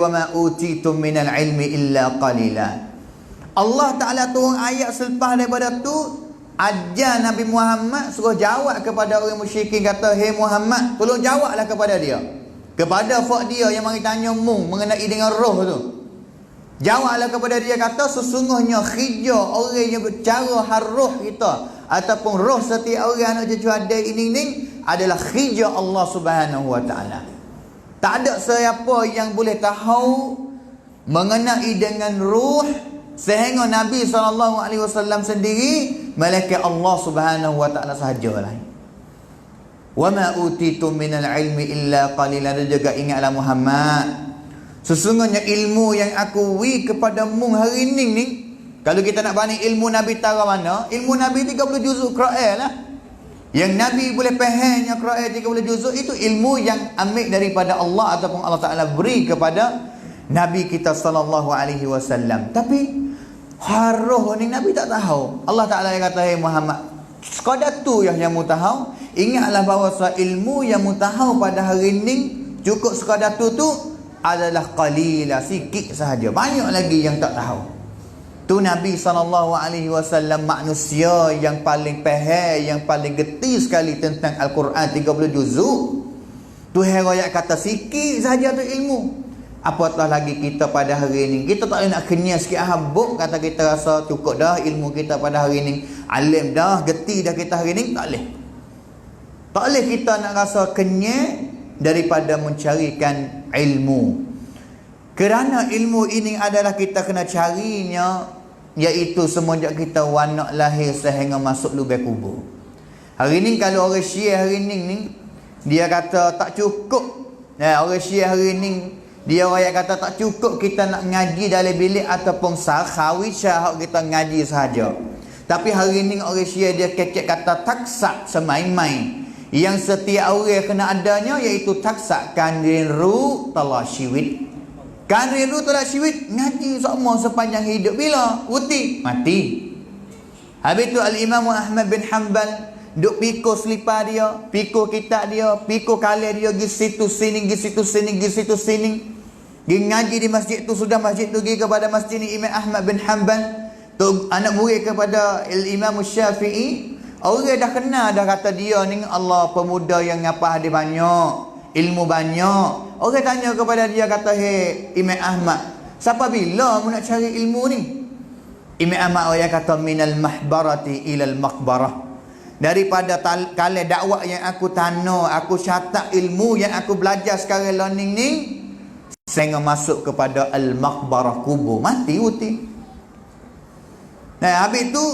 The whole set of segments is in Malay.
wa ma utitum minal ilmi illa qalila. Allah Ta'ala turun ayat selepas daripada tu, ajar Nabi Muhammad, suruh jawab kepada orang musyrikin, kata, "Hei Muhammad, tolong jawablah kepada dia, kepada fak dia yang mari tanya mung mengenai dengan roh tu. Jawablah kepada dia, kata, sesungguhnya khija orang yang bercara harruh kita ataupun roh setiap orang anak cucu ada ini adalah khija Allah Subhanahu wa Ta'ala. Tak ada siapa yang boleh tahu mengenai dengan ruh sehingga Nabi SAW sendiri, malaikat Allah Subhanahu wa Ta'ala sahajalah. Wa ma utitum minal ilmi illa qalila. Dan juga ingatlah Muhammad, sesungguhnya ilmu yang aku wi kepadamu hari ini ni, kalau kita nak banding ilmu Nabi tara mana, ilmu Nabi 30 juzuk Quran lah. Yang Nabi boleh fahamnya Quran 30 juzuk, itu ilmu yang ambil daripada Allah ataupun Allah Ta'ala beri kepada Nabi kita sallallahu alaihi wasallam. Tapi haruh ni Nabi tak tahu. Allah Ta'ala yang kata, "Hai Muhammad, sekadar tu yang mu tahu. Ingatlah bahawa ilmu yang mu tahu pada hari ini cukup sekadar tu adalah qalila, sikit sahaja. Banyak lagi yang tak tahu." Tu Nabi SAW manusia yang paling faham, yang paling geti sekali tentang Al-Quran 30 juzuk. Tu herayat kata sikit sahaja tu ilmu. Apatah lagi kita pada hari ini. Kita tak boleh nak kenyang sikit habuk, kata kita rasa cukup dah ilmu kita pada hari ini, alim dah, geti dah kita hari ini. Tak boleh. Tak boleh kita nak rasa kenyang daripada mencarikan ilmu. Kerana ilmu ini adalah kita kena carinya, iaitu semenjak kita wanak lahir sehingga masuk lubang kubur. Hari ni kalau orang Syiah hari ni dia kata tak cukup. Orang Syiah hari ni dia orang kata tak cukup kita nak ngaji dalam bilik ataupun khawisyah kita ngaji sahaja. Tapi hari ni orang Syiah dia kecek kata taksak semain-main. Yang setiap orang kena adanya, iaitu taksak kanrin ru tala syiwit. Kanrin ru tala syiwit, ngaji semua sepanjang hidup. Bila? Uti. Mati. Habis tu Al-Imam Ahmad bin Hanbal duk pikul selipar dia, pikul kitab dia, pikul kalir dia, pergi situ sini, pergi situ sini, pergi situ sini. Pergi ngaji di masjid tu, sudah masjid tu pergi kepada masjid ni Imam Ahmad bin Hanbal. Tu anak murid kepada Imam Syafi'i. Orang dah kenal dah kata dia ni Allah pemuda yang ngapa hadis banyak, ilmu banyak. Orang tanya kepada dia kata, "Hei Imam Ahmad, siapa bila mu nak cari ilmu ni?" Imam Ahmad orang kata, "Minal mahbarati ilal maqbarah." Daripada kala dakwah yang aku tanah, aku catat ilmu yang aku belajar sekarang learning ni, sehingga masuk kepada al-maqbarah, kubur, mati uti. Nah, habis tu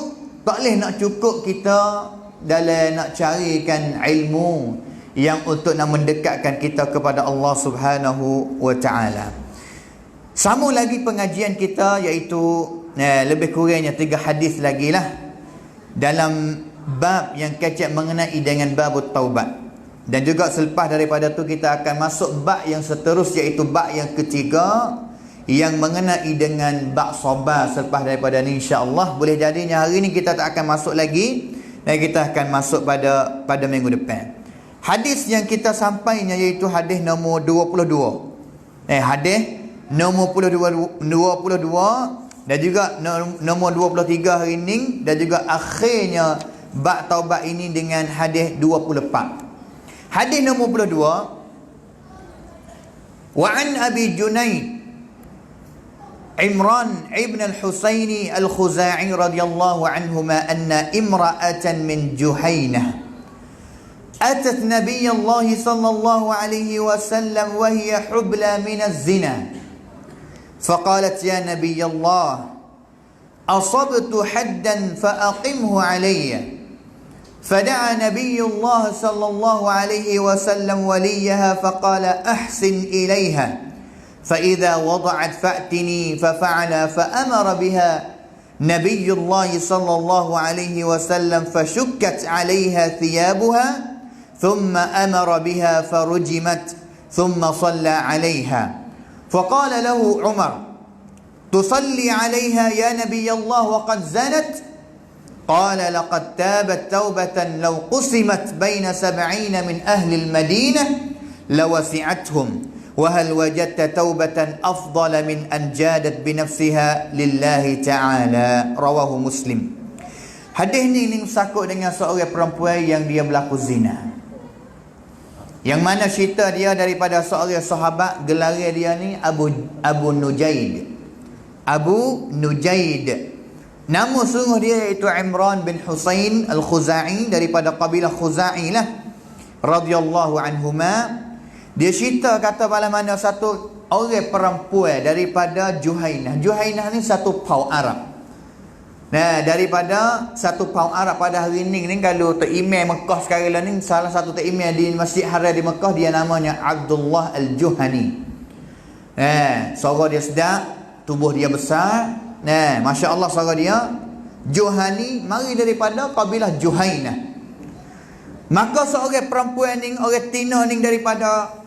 tak boleh nak cukup kita dalam nak carikan ilmu yang untuk nak mendekatkan kita kepada Allah Subhanahu wa Ta'ala. Sama lagi pengajian kita, iaitu lebih kurangnya 3 hadis lagi lah dalam bab yang kecek mengenai dengan bab taubat. Dan juga selepas daripada tu kita akan masuk bab yang seterusnya, iaitu bab yang ketiga yang mengenai dengan bab sabar. Selepas daripada ni insya-Allah boleh jadinya hari ni kita tak akan masuk lagi, dan kita akan masuk pada minggu depan. Hadis yang kita sampainya iaitu hadis nombor 22. Hadis nombor 22 dan juga nombor 23 hari ni, dan juga akhirnya bab taubat ini dengan hadis 24. Hadis nombor 22, wa an Abi Junayd Imran ibn al-Husaini al-Khuza'i radhiyallahu anhuma anna imra'atan min Juhaynah atat Nabiy Allah sallallahu alaihi wasallam wa hiya hubla min az-zina faqalat ya Nabiy Allah asabtu haddan fa aqimhu alayya فدعا نبي الله صلى الله عليه وسلم وليها فقال أحسن إليها فإذا وضعت فأتني ففعل فأمر بها نبي الله صلى الله عليه وسلم فشكت عليها ثيابها ثم أمر بها فرجمت ثم صلى عليها فقال له عمر تصلي عليها يا نبي الله وقد زنت قال لقد تابت توبة لو قسمت بين 70 من أهل المدينة لوسعتهم wa hal wajadta taubatan afdala min an jadat bi nafsiha lillahi ta'ala. Rawahu Muslim. Hadis ni sakut dengan seorang perempuan yang dia berlaku zina, yang mana cerita dia daripada seorang sahabat, gelar dia ni Abu Nujaid. Abu Nujaid. Nama sungguh dia iaitu Imran bin Husain Al-Khuza'i, daripada kabilah Khuza'i lah, radhiyallahu anhuma. Dia cerita kata pada mana satu orang perempuan daripada Juhainah. Juhainah ni satu paut Arab. Nah, daripada satu paut Arab pada hari ni kalau Tok Imam Mekah sekarang lah ni, salah satu Tok Imam di Masjid Haram di Mekah, dia namanya Abdullah Al-Juhani. Suara dia sedap, tubuh dia besar. Masya Allah suara dia. Juhani mari daripada kabilah Juhainah. Maka seorang perempuan ni, orang Tina ni daripada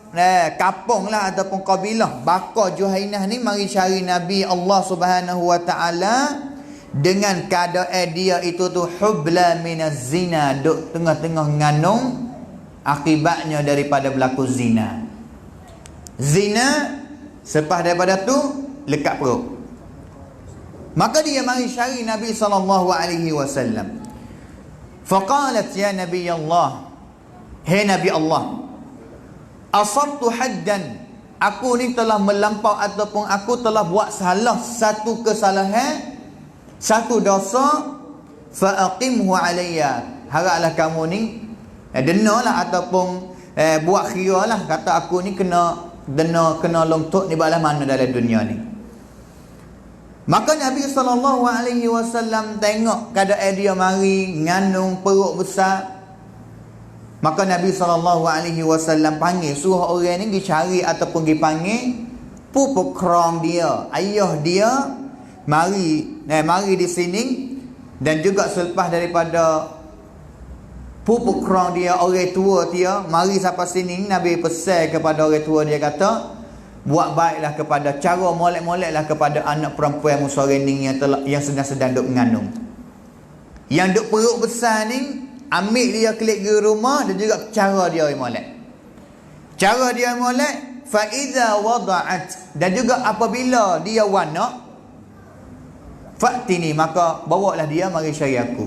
kampung lah ataupun kabilah Baka Juhainah ni, mari cari Nabi Allah Subhanahu wa ta'ala dengan keadaan dia itu tu hubla minaz zina, duk tengah-tengah ngandung akibatnya daripada berlaku zina. Zina selepas daripada tu lekat perut. Maka dia mari cari Nabi SAW. Faqalat ya Nabi Allah, hai Nabi Allah, asabtu haddan, aku ni telah melampau ataupun aku telah buat salah satu kesalahan, satu dosa, fa aqimhu alayya, haraplah kamu ni denalah ataupun buat kira lah, kata aku ni kena longtok ni balas mana dalam dunia ni. Maka Nabi SAW tengok keadaan dia mari ngandung perut besar. Maka Nabi SAW panggil, suruh orang ni dicari ataupun dipanggil pupuk kerang dia, ayah dia, mari di sini. Dan juga selepas daripada pupuk kerang dia, orang tua dia mari sampai sini, Nabi pesan kepada orang tua dia, kata buat baiklah kepada, cara molek-moleklah kepada anak perempuan musarening yang sedang duk mengandung, yang duk perut besar ni. Ambil dia klik ke rumah, dan juga cara dia molek. Cara dia molek, fa iza wada'at, dan juga apabila dia wanak, fa'tini, maka bawalah dia mari cari aku.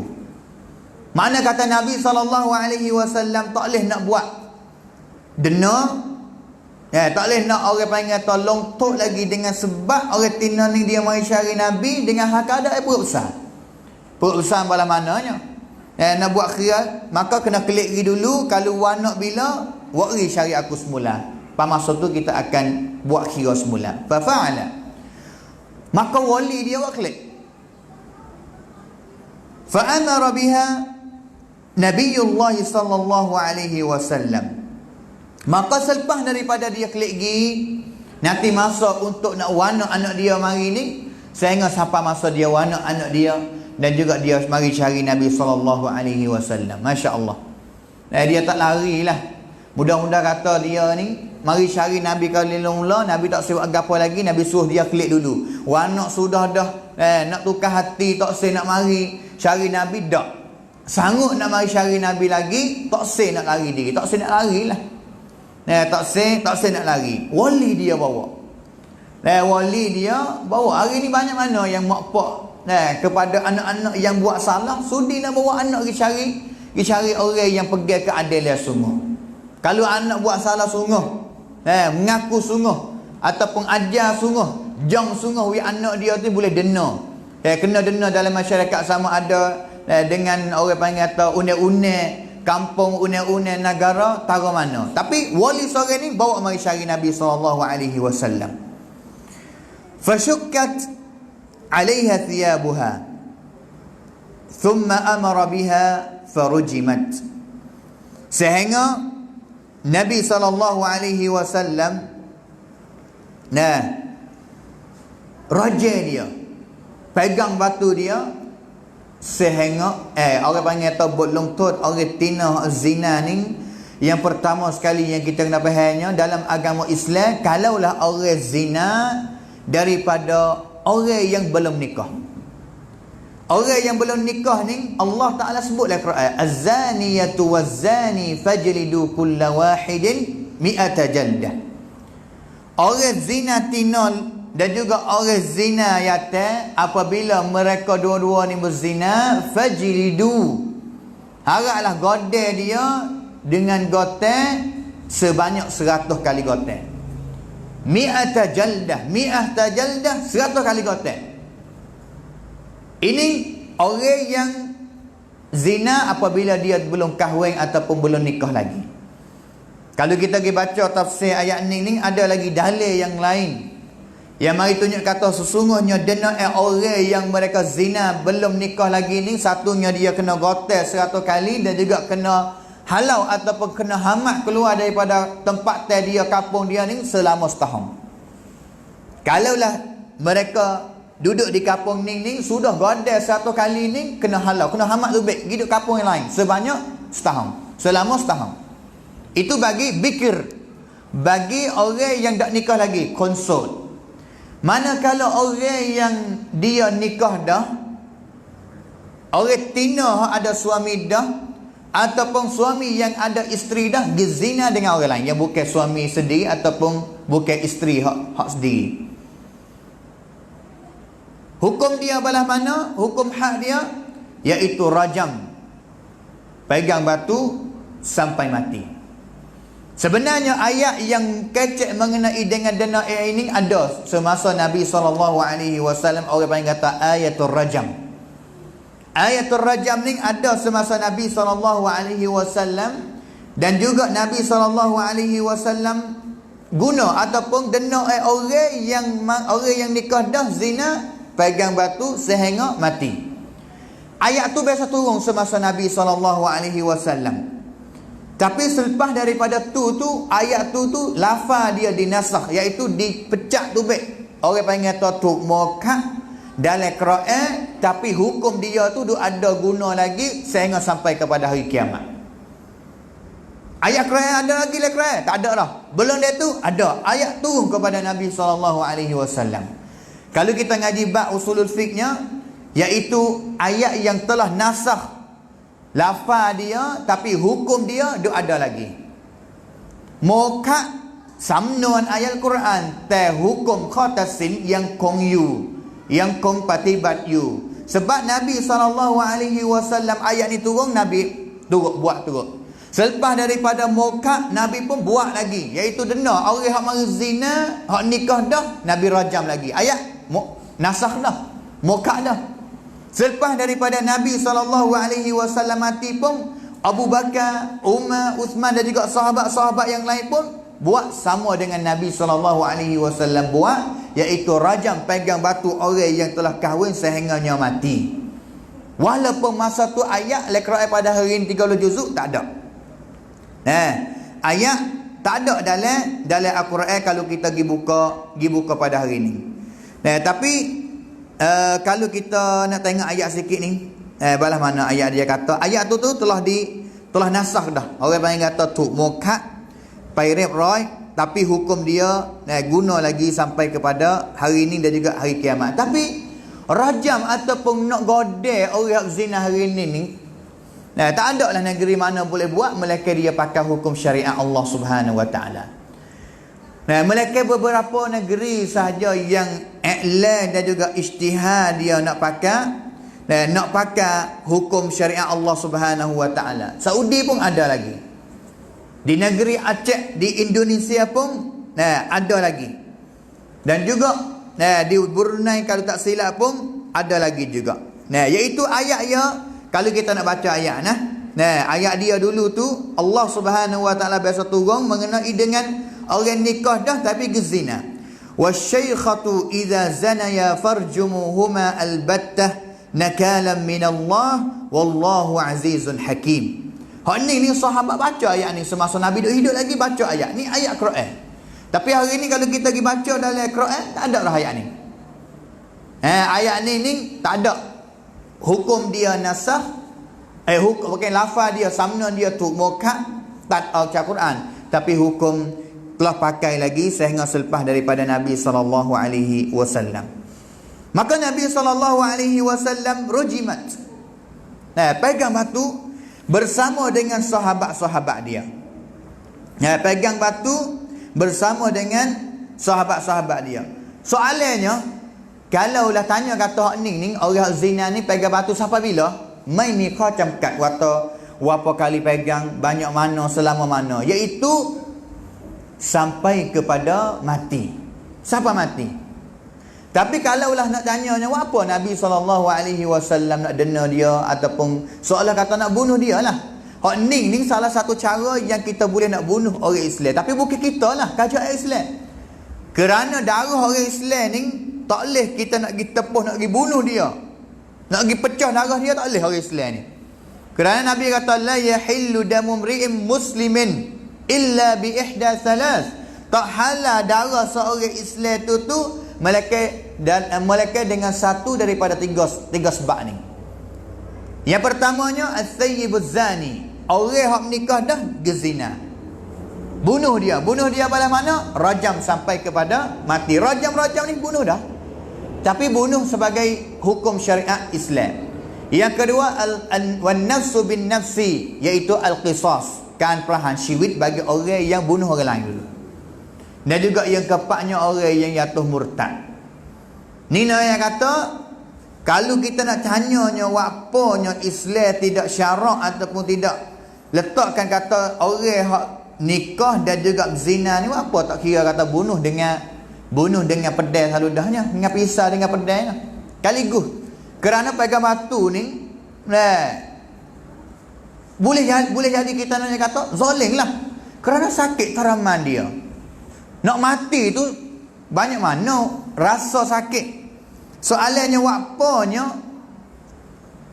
Mana kata Nabi SAW tak boleh nak buat dena, tak boleh nak orang panggil tolong tok lagi, dengan sebab orang Tina ni dia mari cari Nabi dengan hak ada perut besar. Perut besar bala mananya. Nak buat kira, maka kena klik dulu. Kalau wanak bila, wari cari aku semula. Pada masa tu kita akan buat kira semula. Fa fa'ala, maka wali dia buat klik. Fa amara biha Nabiullah sallallahu alaihi wasallam. Maka selepas daripada dia klik gi, nanti masa untuk nak wanak anak dia mari ni, sehingga sampai masa dia wanak anak dia, dan juga dia mari cari Nabi SAW. Masya Allah. Dia tak lari lah. Mudah-mudah kata dia ni mari cari Nabi kali mula, Nabi tak sibuk apa lagi, Nabi suruh dia klik dulu. Wanak sudah dah nak tukar hati, tak say nak mari cari Nabi, tak sanggup nak mari cari Nabi lagi, tak say nak lari diri, tak say nak lari lah. Tak say nak lari. Wali dia bawa. Wali dia bawa. Hari ni banyak mana yang mak pak kepada anak-anak yang buat salah, sudi nak bawa anak pergi cari orang yang pegang keadilan sungguh. Kalau anak buat salah sungguh, mengaku sungguh ataupun ajar sungguh, jang sungguh, anak dia tu boleh dena. Kena dena dalam masyarakat, sama ada dengan orang panggil atau une-une kampung, une-une negara, tara mana. Tapi wali seorang ni bawa mari cari Nabi SAW. Fashukkat عليها ثيابها ثم أمر بها فرجمت. Sehingga Nabi SAW raja dia pegang batu dia, sehingga orang panggil tabut longtut, orang tina zina ni. Yang pertama sekali yang kita kena fahamnya dalam agama Islam, kalaulah orang zina daripada orang yang belum nikah. Orang yang belum nikah ni Allah Ta'ala sebut dalam Quran, Az-zaniyatu waz-zani fajlidu kulla wahidin mi'ata jaldah. orang zina tinol dan juga orang zina yatim, apabila mereka dua-dua ni berzina, fajlidu, haraplah godel dia dengan gotel sebanyak 100 kali gotel. Mi'ata jaldah, 100 kali gotel. Ini orang yang zina apabila dia belum kahwin ataupun belum nikah lagi. Kalau kita pergi baca tafsir ayat ni ada lagi dalil yang lain yang mari tunjuk kata sesungguhnya dena orang yang mereka zina belum nikah lagi ni, satunya dia kena gotel 100 kali dan juga kena halau ataupun kena hamat keluar daripada tempat dia, kampung dia ni selama setahun. Kalaulah mereka duduk di kampung ni sudah godel 100 kali ni, kena halau, kena hamat lebih hidup kampung yang lain sebanyak setahun, selama setahun. Itu bagi bikir, bagi orang yang tak nikah lagi, konsol. Manakala orang yang dia nikah dah, orang tina ada suami dah, ataupun suami yang ada isteri dah, dia zina dengan orang lain yang bukan suami sendiri ataupun bukan isteri hak sendiri. Hukum dia balas mana? Hukum hak dia iaitu rajam, pegang batu sampai mati. Sebenarnya ayat yang kecek mengenai dengan dena ini ada semasa Nabi SAW. Orang panggil kata ayatul rajam. Ayatul rajam ni ada semasa Nabi SAW, dan juga Nabi SAW guna ataupun dena orang yang nikah dah zina, pegang batu sehingga mati. Ayat tu biasa turun semasa Nabi SAW. Tapi selepas daripada tu ayat tu lafaz dia dinasakh, iaitu dipecah tubik. Orang panggil tu muka dalam Quran, tapi hukum dia tu ada guna lagi sehingga sampai kepada hari kiamat. Ayat Quran ada lagi dalam Quran? Tak ada dah. Belum dia tu ada ayat tu kepada Nabi SAW. Kalau kita ngaji bab usulul fiqhnya, iaitu ayat yang telah nasakh lafaz dia, tapi hukum dia ada lagi. Muka samnuan ayat Quran teh hukum khatasin yang kong yu, yang kompatibat you. Sebab Nabi SAW ayat ni turun, Nabi buat turun. Selepas daripada muka, Nabi pun buat lagi, iaitu dena orang hak mari zina, hak nikah dah, Nabi rajam lagi. Ayat nasakh dah, muka dah. Selepas daripada Nabi SAW mati pun, Abu Bakar, Umar, Uthman dan juga sahabat-sahabat yang lain pun buat sama dengan Nabi SAW buat, iaitu rajam, pegang batu orang yang telah kahwin sehingganya mati. Walaupun masa tu ayat Al-Quran pada hari ini 30 juzuk tak ada. Ayat tak ada dalam Al-Quran kalau kita pergi buka pada hari ini. Tapi kalau kita nak tengok ayat sikit ni, balas mana ayat dia kata, ayat tu telah nasakh dah. Orang panggil kata tu muka pairep roy, tapi hukum dia guna lagi sampai kepada hari ini dan juga hari kiamat. Tapi rajam ataupun nak godel orang zina hari ini ni, tak ada lah negeri mana boleh buat melainkan dia pakai hukum syariat Allah Subhanahu Wa Taala. Melainkan beberapa negeri sahaja yang i'lan dan juga ijtihad dia nak pakai hukum syariat Allah Subhanahu Wa Taala. Saudi pun ada lagi. Di negeri Aceh di Indonesia pun ada lagi. Dan juga di Brunei kalau tak silap pun ada lagi juga. Iaitu ayat ya, kalau kita nak baca ayat ayat dia dulu tu Allah Subhanahu Wa Taala biasa turun mengenai dengan orang nikah dah tapi gezina. Wasyaikhatu idza zanaya farjumuhuma albattah nakalan min Allah wallahu azizun hakim. Hak ni sahabat baca ayat ni semasa Nabi hidup lagi baca ayat ni, ayat Quran. Tapi hari ni kalau kita pergi baca dalam Quran tak ada lah ayat ni. Ayat ni tak ada. Hukum dia nasakh, hukum bukan lafaz dia samna dia tu muka tak Al-Quran, tapi hukum telah pakai lagi sehingga selepas daripada Nabi SAW. Maka Nabi SAW rujimat, pegang batu bersama dengan sahabat-sahabat dia. Pegang batu bersama dengan sahabat-sahabat dia. Soalannya, kalaulah tanya kata hak ni orang hak zina ni pegang batu sampai bila? Mai nikah camkat berapa kali pegang, banyak mana, selama mana, iaitu sampai kepada mati. Sampai mati. Tapi kalaulah nak tanyanya apa Nabi SAW nak dena dia ataupun seolah kata nak bunuh dia lah. Hak ni salah satu cara yang kita boleh nak bunuh orang Islam. Tapi bukan kita lah kajak Islam. Kerana darah orang Islam ni tak boleh kita nak pergi tepuh, nak pergi bunuh dia, nak pergi pecah darah dia, tak boleh orang Islam ni. Kerana Nabi kata la yahillu damu mri'in muslimin illa bi ihda salas. Tak halal darah seorang Islam tu melainkan dengan satu daripada tiga sebab ni. Yang pertamanya as-sayyibuz zani, orang hak menikah dah gezina. Bunuh dia pada mana? Rajam sampai kepada mati. Rajam ni bunuh dah. Tapi bunuh sebagai hukum syariat Islam. Yang kedua wan nafsu bin nafsi, iaitu al-qisas, kan perahan syiwit bagi orang yang bunuh orang lain dulu. Dan juga yang keempatnya orang yang jatuh murtad. Ni yang kata kalau kita nak tanyanya apanya Islam tidak syarak ataupun tidak letakkan kata orang hak nikah dan juga zina ni apa, tak kira kata bunuh dengan pedang saludahnya, dengan pisau dengan pedang kaligus. Kerana pegang batu ni boleh jadi kita nak kata zalim lah. Kerana sakit teraman dia. Nak mati tu banyak mana rasa sakit. Soalannya apanya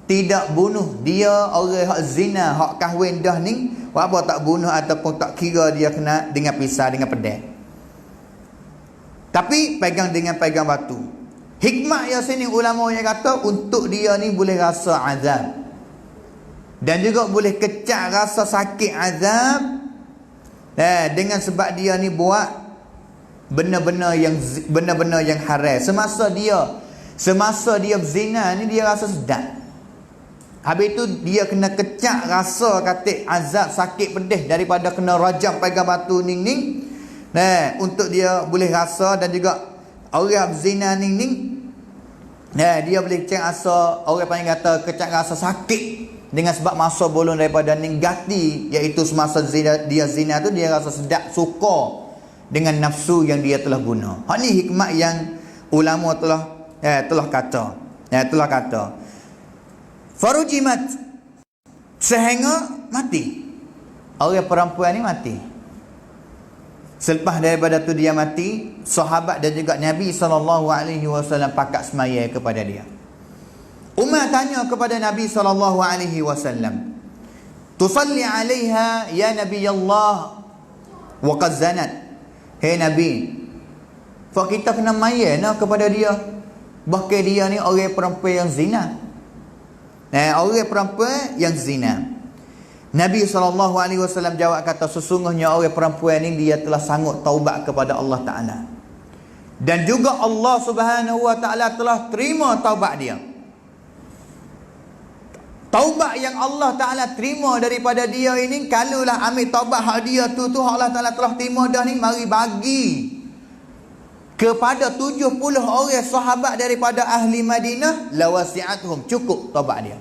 tidak bunuh dia orang hak zina, hak kahwin dah ni, apa tak bunuh ataupun tak kira dia kena dengan pisau dengan pedang. Tapi pegang batu. Hikmah yang sini ulama yang kata untuk dia ni boleh rasa azab. Dan juga boleh kecak rasa sakit azab. Dengan sebab dia ni buat benda-benda yang haram. Semasa dia berzina ni dia rasa sedap. Habis tu dia kena kecak rasa katik azab sakit pedih daripada kena rajam pegang batu ning. Untuk dia boleh rasa. Dan juga orang berzina ning dia boleh kecak rasa, orang panggil kata kecak rasa sakit dengan sebab masa bolong daripada ning gati, iaitu semasa dia zina tu dia rasa sedap, suka dengan nafsu yang dia telah guna. Hak ni hikmah yang ulama telah kata. Farujimat, sehingga mati. Orang perempuan ni mati. Selepas daripada tu dia mati, sahabat dan juga Nabi SAW pakat semaya kepada dia. Umar tanya kepada Nabi SAW, tusalli alaiha ya Nabi Allah wa qad zanat. Hei Nabi, kita kena maya kepada dia, bahkan dia ni orang perempuan yang zina. Orang perempuan yang zina. Nabi SAW jawab kata, sesungguhnya orang perempuan ni dia telah sanggup taubat kepada Allah Ta'ala. Dan juga Allah Subhanahu Wa Ta'ala telah terima taubat dia. Taubat yang Allah Ta'ala terima daripada dia ini, kalaulah ambil taubat hak dia tu Allah Ta'ala telah terima dah ni, mari bagi kepada 70 orang sahabat daripada ahli Madinah, lawasi'atuhum, cukup taubat dia.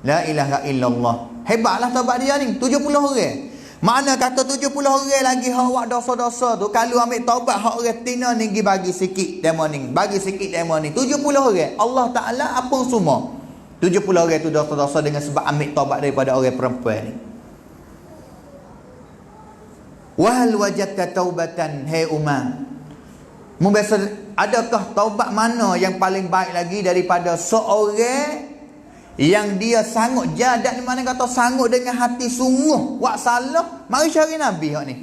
La ilaha illallah. Hebatlah taubat dia ni, 70 orang. Mana kata 70 orang lagi hak buat dosa-dosa tu, kalau ambil taubat hak orang tina ni bagi sikit demo ni, bagi sikit demo ni, 70 orang Allah Ta'ala apa semua 70 orang tu dosa-dosa dengan sebab ambil taubat daripada orang perempuan ni. Wahal wajadta taubatan, hey Umar, membiasa adakah taubat mana yang paling baik lagi daripada seorang yang dia sanggup jadat, di mana kata sanggup dengan hati sungguh buat salah, mari cari Nabi hak ni.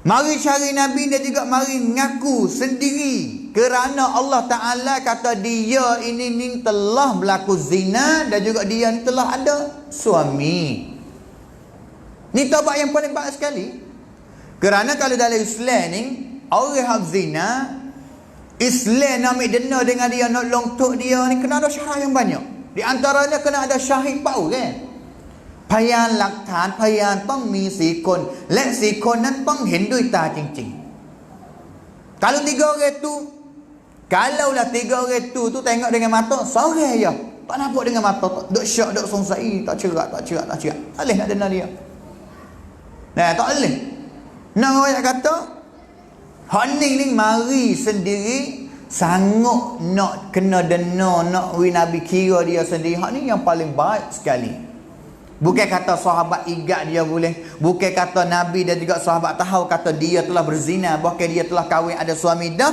Mari cari Nabi, dan juga mari ngaku sendiri kerana Allah Ta'ala kata dia ini telah berlaku zina dan juga dia ni telah ada suami. Ni taubat yang paling baik sekali. Kerana kalau dalam Islam ni orang hak zina, Islam nak ambil dena dengan dia, nak longtok dia ni kena ada syarat yang banyak. Di antaranya kena ada syahid 4 orang. พยานหลักฐานพยานต้องมี4 คนและ4 คนนั้นต้องเห็นด้วยตาจริงๆ Kalau 3 orang tu, kalaulah 3 orang tu tengok dengan mata, seorang je tak nampak dengan mata, duk syak, duk songsai, tak cerak. Tak boleh nak dengar dia. Nah, tak boleh. Nak ayat kata, hak ni mari sendiri sanggup nak kena dena, nak Nabi kira dia sendiri. Hak ni yang paling baik sekali. Bukan kata sahabat igat dia boleh. Bukan kata Nabi dan juga sahabat tahu kata dia telah berzina, bahkan dia telah kahwin ada suami dah,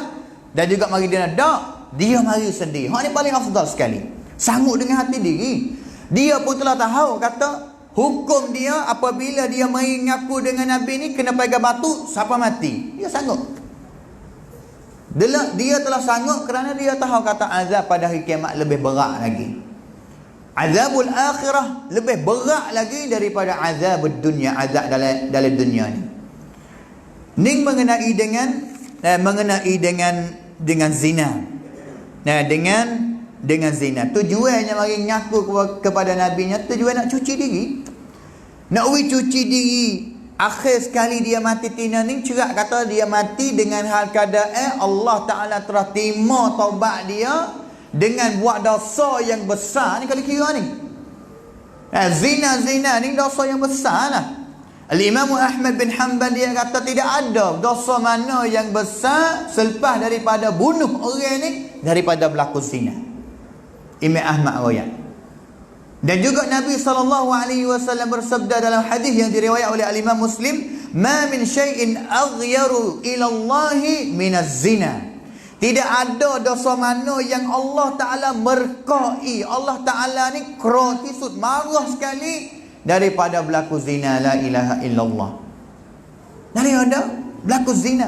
dan juga mari dia nak. Dia mari sendiri. Hak ni paling afdal sekali. Sanggup dengan hati diri. Dia pun telah tahu kata hukum dia apabila dia mari ngaku dengan Nabi ni kena pegang batu sampai mati. Dia sanggup. Dia telah sanggup kerana dia tahu kata azab pada hari kiamat lebih berat lagi. Azabul akhirah lebih berat lagi daripada azabud dunia, azab dalam dunia ni. Ning mengenai dengan zina. Nah, dengan zina. Tujuannya mari ngaku kepada nabinya, tujuan nak cuci diri. Nak cuci diri. Akhir sekali dia mati tina ni, cerak kata dia mati dengan hal keadaan Allah Ta'ala telah terima taubat dia dengan buat dosa yang besar ni kali kira ni. Zina ni dosa yang besar lah. Al-Imam Ahmad bin Hanbal dia kata tidak ada dosa mana yang besar selepas daripada bunuh orang ni daripada berlaku zina. Imam Ahmad riwayat. Dan juga Nabi SAW bersabda dalam hadis yang diriwayat oleh Al-Imam Muslim, "Ma min syai'in aghyaru ila Allah min az-zina." Tidak ada dosa mana yang Allah Ta'ala merkai. Allah Ta'ala ni kerotisut, marah sekali daripada berlaku zina. La ilaha illallah. Daripada berlaku zina.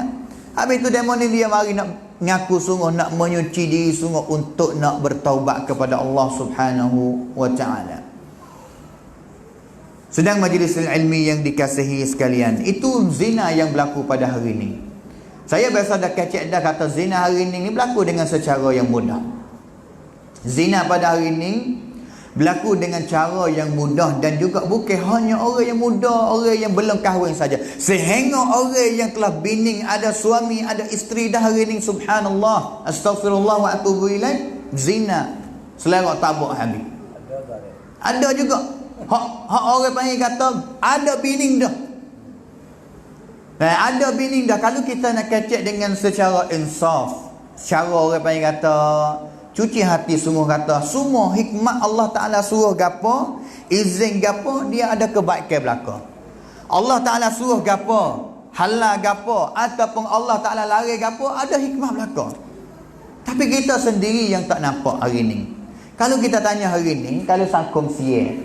Habis itu demo ni dia mari nak ngaku sungguh nak menyuci diri sungguh untuk nak bertaubat kepada Allah Subhanahu wa Ta'ala. Sedang majlis ilmi yang dikasihi sekalian, itu zina yang berlaku pada hari ini. Saya biasa dah kecek dah kata zina hari ini berlaku dengan secara yang mudah. Zina pada hari ini berlaku dengan cara yang mudah, dan juga bukan hanya orang yang muda, orang yang belum kahwin saja. Sehingga orang yang telah bining, ada suami, ada isteri dah hari ini, subhanallah, astaghfirullah wa atubu ilaih, zina selera tabuk habis. Ada juga hak orang panggil kata ada bining dah. Ada bining dah. Kalau kita nak kecek dengan secara insaf, secara orang panggil kata cuci hati, sungguh kata semua hikmat Allah Ta'ala suruh gapo, izin gapo, dia ada kebaikan belaka. Allah Ta'ala suruh gapo, halal gapo, ataupun Allah Ta'ala larang gapo, ada hikmat belaka. Tapi kita sendiri yang tak nampak hari ni. Kalau kita tanya hari ni, kalau sangkum siye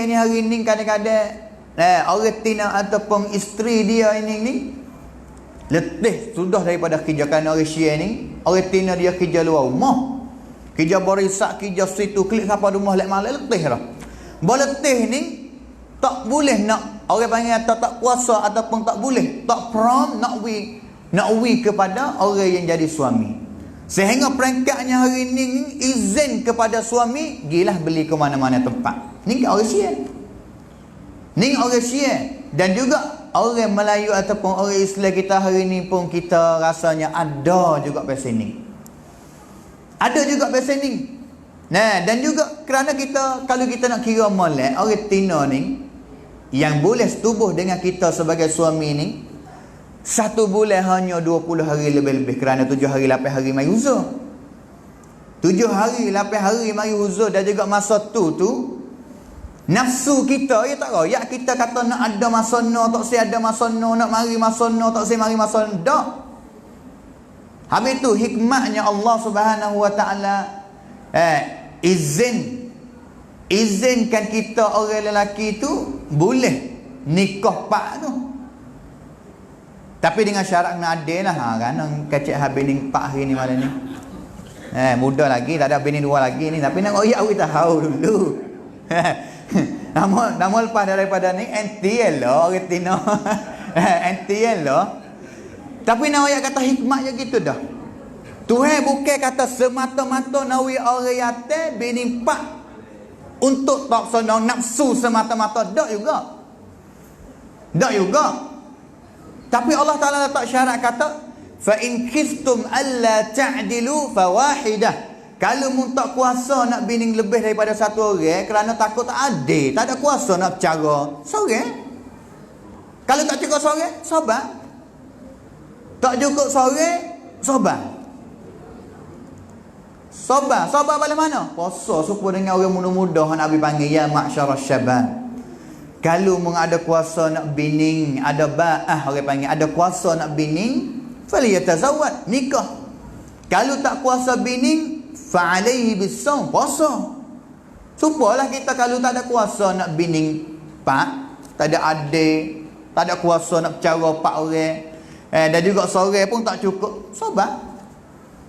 ni hari ni kadang-kadang orang tina ataupun isteri dia ini letih sudah daripada kerja. Kerana orang Syiah ni, orang tina dia kerja luar rumah, kerja barisak, kerja situ, klik sampai rumah lek malam, letih dah. Letih ni tak boleh nak, orang panggil tak puasa ataupun tak boleh, tak pram nak wi kepada orang yang jadi suami. Sehingga perangkatnya hari ni izin kepada suami, gilah beli ke mana-mana tempat. Ni orang Syiah. Ni orang Syiah. Dan juga orang Melayu ataupun orang Islam kita hari ni pun kita rasanya ada juga pasal ni. Ada juga pasal ni. Nah, dan juga kerana kita, kalau kita nak kira molek, orang tina ni yang boleh setubuh dengan kita sebagai suami ni, 1 bulan hanya 20 hari lebih-lebih, kerana 7 hari 8 hari mai uzur. 7 hari 8 hari mai uzur, dan juga masa tu nafsu kita, ya tak royak kita kata nak ada masa no, tak saya ada masa no, nak mari masa no, tak saya mari masa no, tak. Habis tu hikmahnya Allah Subhanahu wa Ta'ala izinkan kita orang lelaki tu boleh nikah pak tu. Tapi dengan syarat nak adil lah. Kan kacik habis ni pak hari ni malam ni. Muda lagi, tak ada bini 2 lagi ni. Tapi nak royak kita tahu dulu. Nama lepas daripada ni NTL lah orang tina. NTL lah. Tapi nak ayat kata hikmahnya gitu dah. Tuhan bukan kata semata-mata nawi orang yate bini 4 untuk tak senang nafsu semata-mata. Tak juga. Tapi Allah Ta'ala letak syarat kata, fa in khiftum alla ta'dilu fawahidah. Kalau mu tak kuasa nak bini lebih daripada satu orang kerana takut tak adil, tak ada kuasa nak bercara, seorang. Kalau tak cukup seorang, sabar. Tak cukup seorang, sabar. Sabar balik mana? Puasa supaya dengan orang muda-muda Nabi panggil ya ma'syarasy syabab. Kalau mu ada kuasa nak bini, ada ba'ah orang panggil, ada kuasa nak bini, falyatazawwaj, nikah. Kalau tak kuasa bini, fa'alaihi bis-shaum, puasa. Supalah kita kalau tak ada kuasa nak bini pak, tak ada adik, tak ada kuasa nak bercara pak orang, dan juga seorang pun tak cukup, sabar.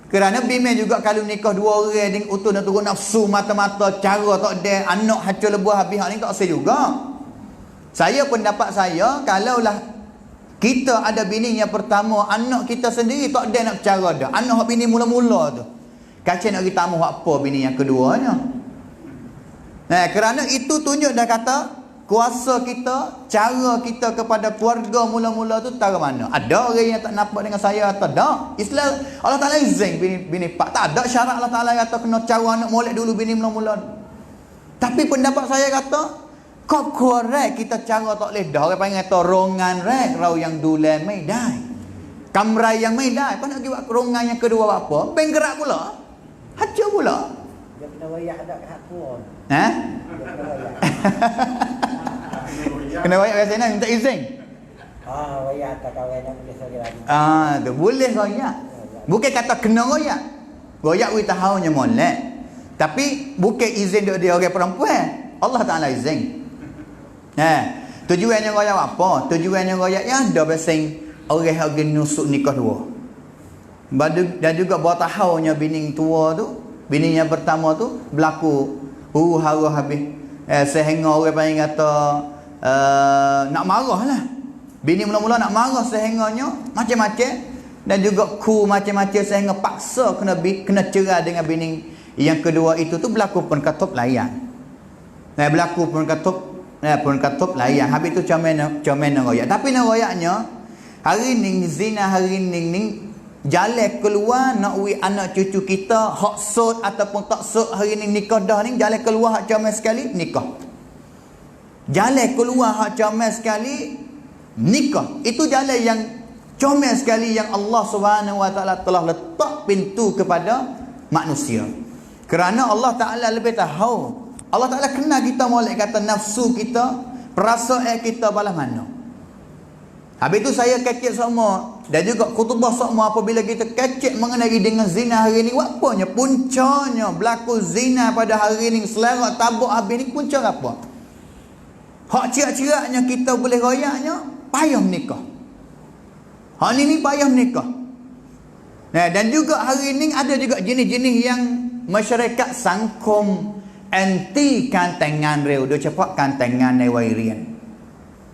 Kerana bimbing juga kalau nikah dua orang dengan utuh dan turun nafsu mata-mata, cara tak ada, anak hancur lebuh habis, hak ni tak selesai juga. Saya pendapat saya, kalaulah kita ada bini yang pertama, anak kita sendiri tak ada nak bercara dah. Anak hak bini mula-mula tu, kacau nak kita mahu apa bini yang keduanya. Kerana itu tunjuk dah kata kuasa kita, cara kita kepada keluarga mula-mula tu tara mana. Ada orang yang tak nampak dengan saya atau tak. Islam Allah Ta'ala izin bini pak. Tak ada syarat Allah Ta'ala kata kena cara nak molek dulu bini mula-mula. Tapi pendapat saya kata, kau korek kita cara tak boleh dah. Orang panggil kata rongan rek, rau yang dule mai dai. Kamrai yang mai dai. Kau nak pergi buat rongan yang kedua buat apa? Beng gerak pula. Hancur pula. Dia kena wayak ada kat pun. Ha? Dia kena wayak. Kena wayak kat sana minta izin. Wayak tak kawan nak boleh sorry lagi. Tu boleh royak. Bukan kata kena royak. Royak we tahunya molek. Tapi bukan izin dia orang perempuan. Allah Ta'ala izin. Tujuannya royak apa? Tujuannya royak yang ada besing orang nusuk nikah dua. Dan juga buat tahunya bini tua tu, bini yang pertama tu berlaku huru-hara habis. Sehingga orang panggil kata nak marah lah. Bini mula-mula nak marah sehingganya macam-macam. Dan juga ku macam-macam sehingga paksa kena cerai dengan bini yang kedua itu tu berlaku pun katup layan. Berlaku pun katup layan. Habis tu comel nak royak. Tapi nak royaknya hari ni zina hari ni jalan keluar nak anak cucu kita hak sod ataupun tak sod hari ni nikah dah ni, jalan keluar hak comel sekali nikah. Jalan keluar hak comel sekali nikah. Itu jalan yang comel sekali yang Allah Subhanahu Wa Taala telah letak pintu kepada manusia. Kerana Allah Taala lebih tahu. Allah Taala kenal kita molek kata nafsu kita, perasaan kita balas mana. Habis itu saya kecek semua dan juga khutbah semua apabila kita kecek mengenai dengan zina hari ni, apanya puncanya berlaku zina pada hari ni, selera tabuk habis ni punca apa? Hak cirak-ciraknya kita boleh royaknya payah nikah. Hak ni payah nikah. Dan juga hari ni ada juga jenis-jenis yang masyarakat sangkum anti kantengan reu, dia cepat kantengan newairian.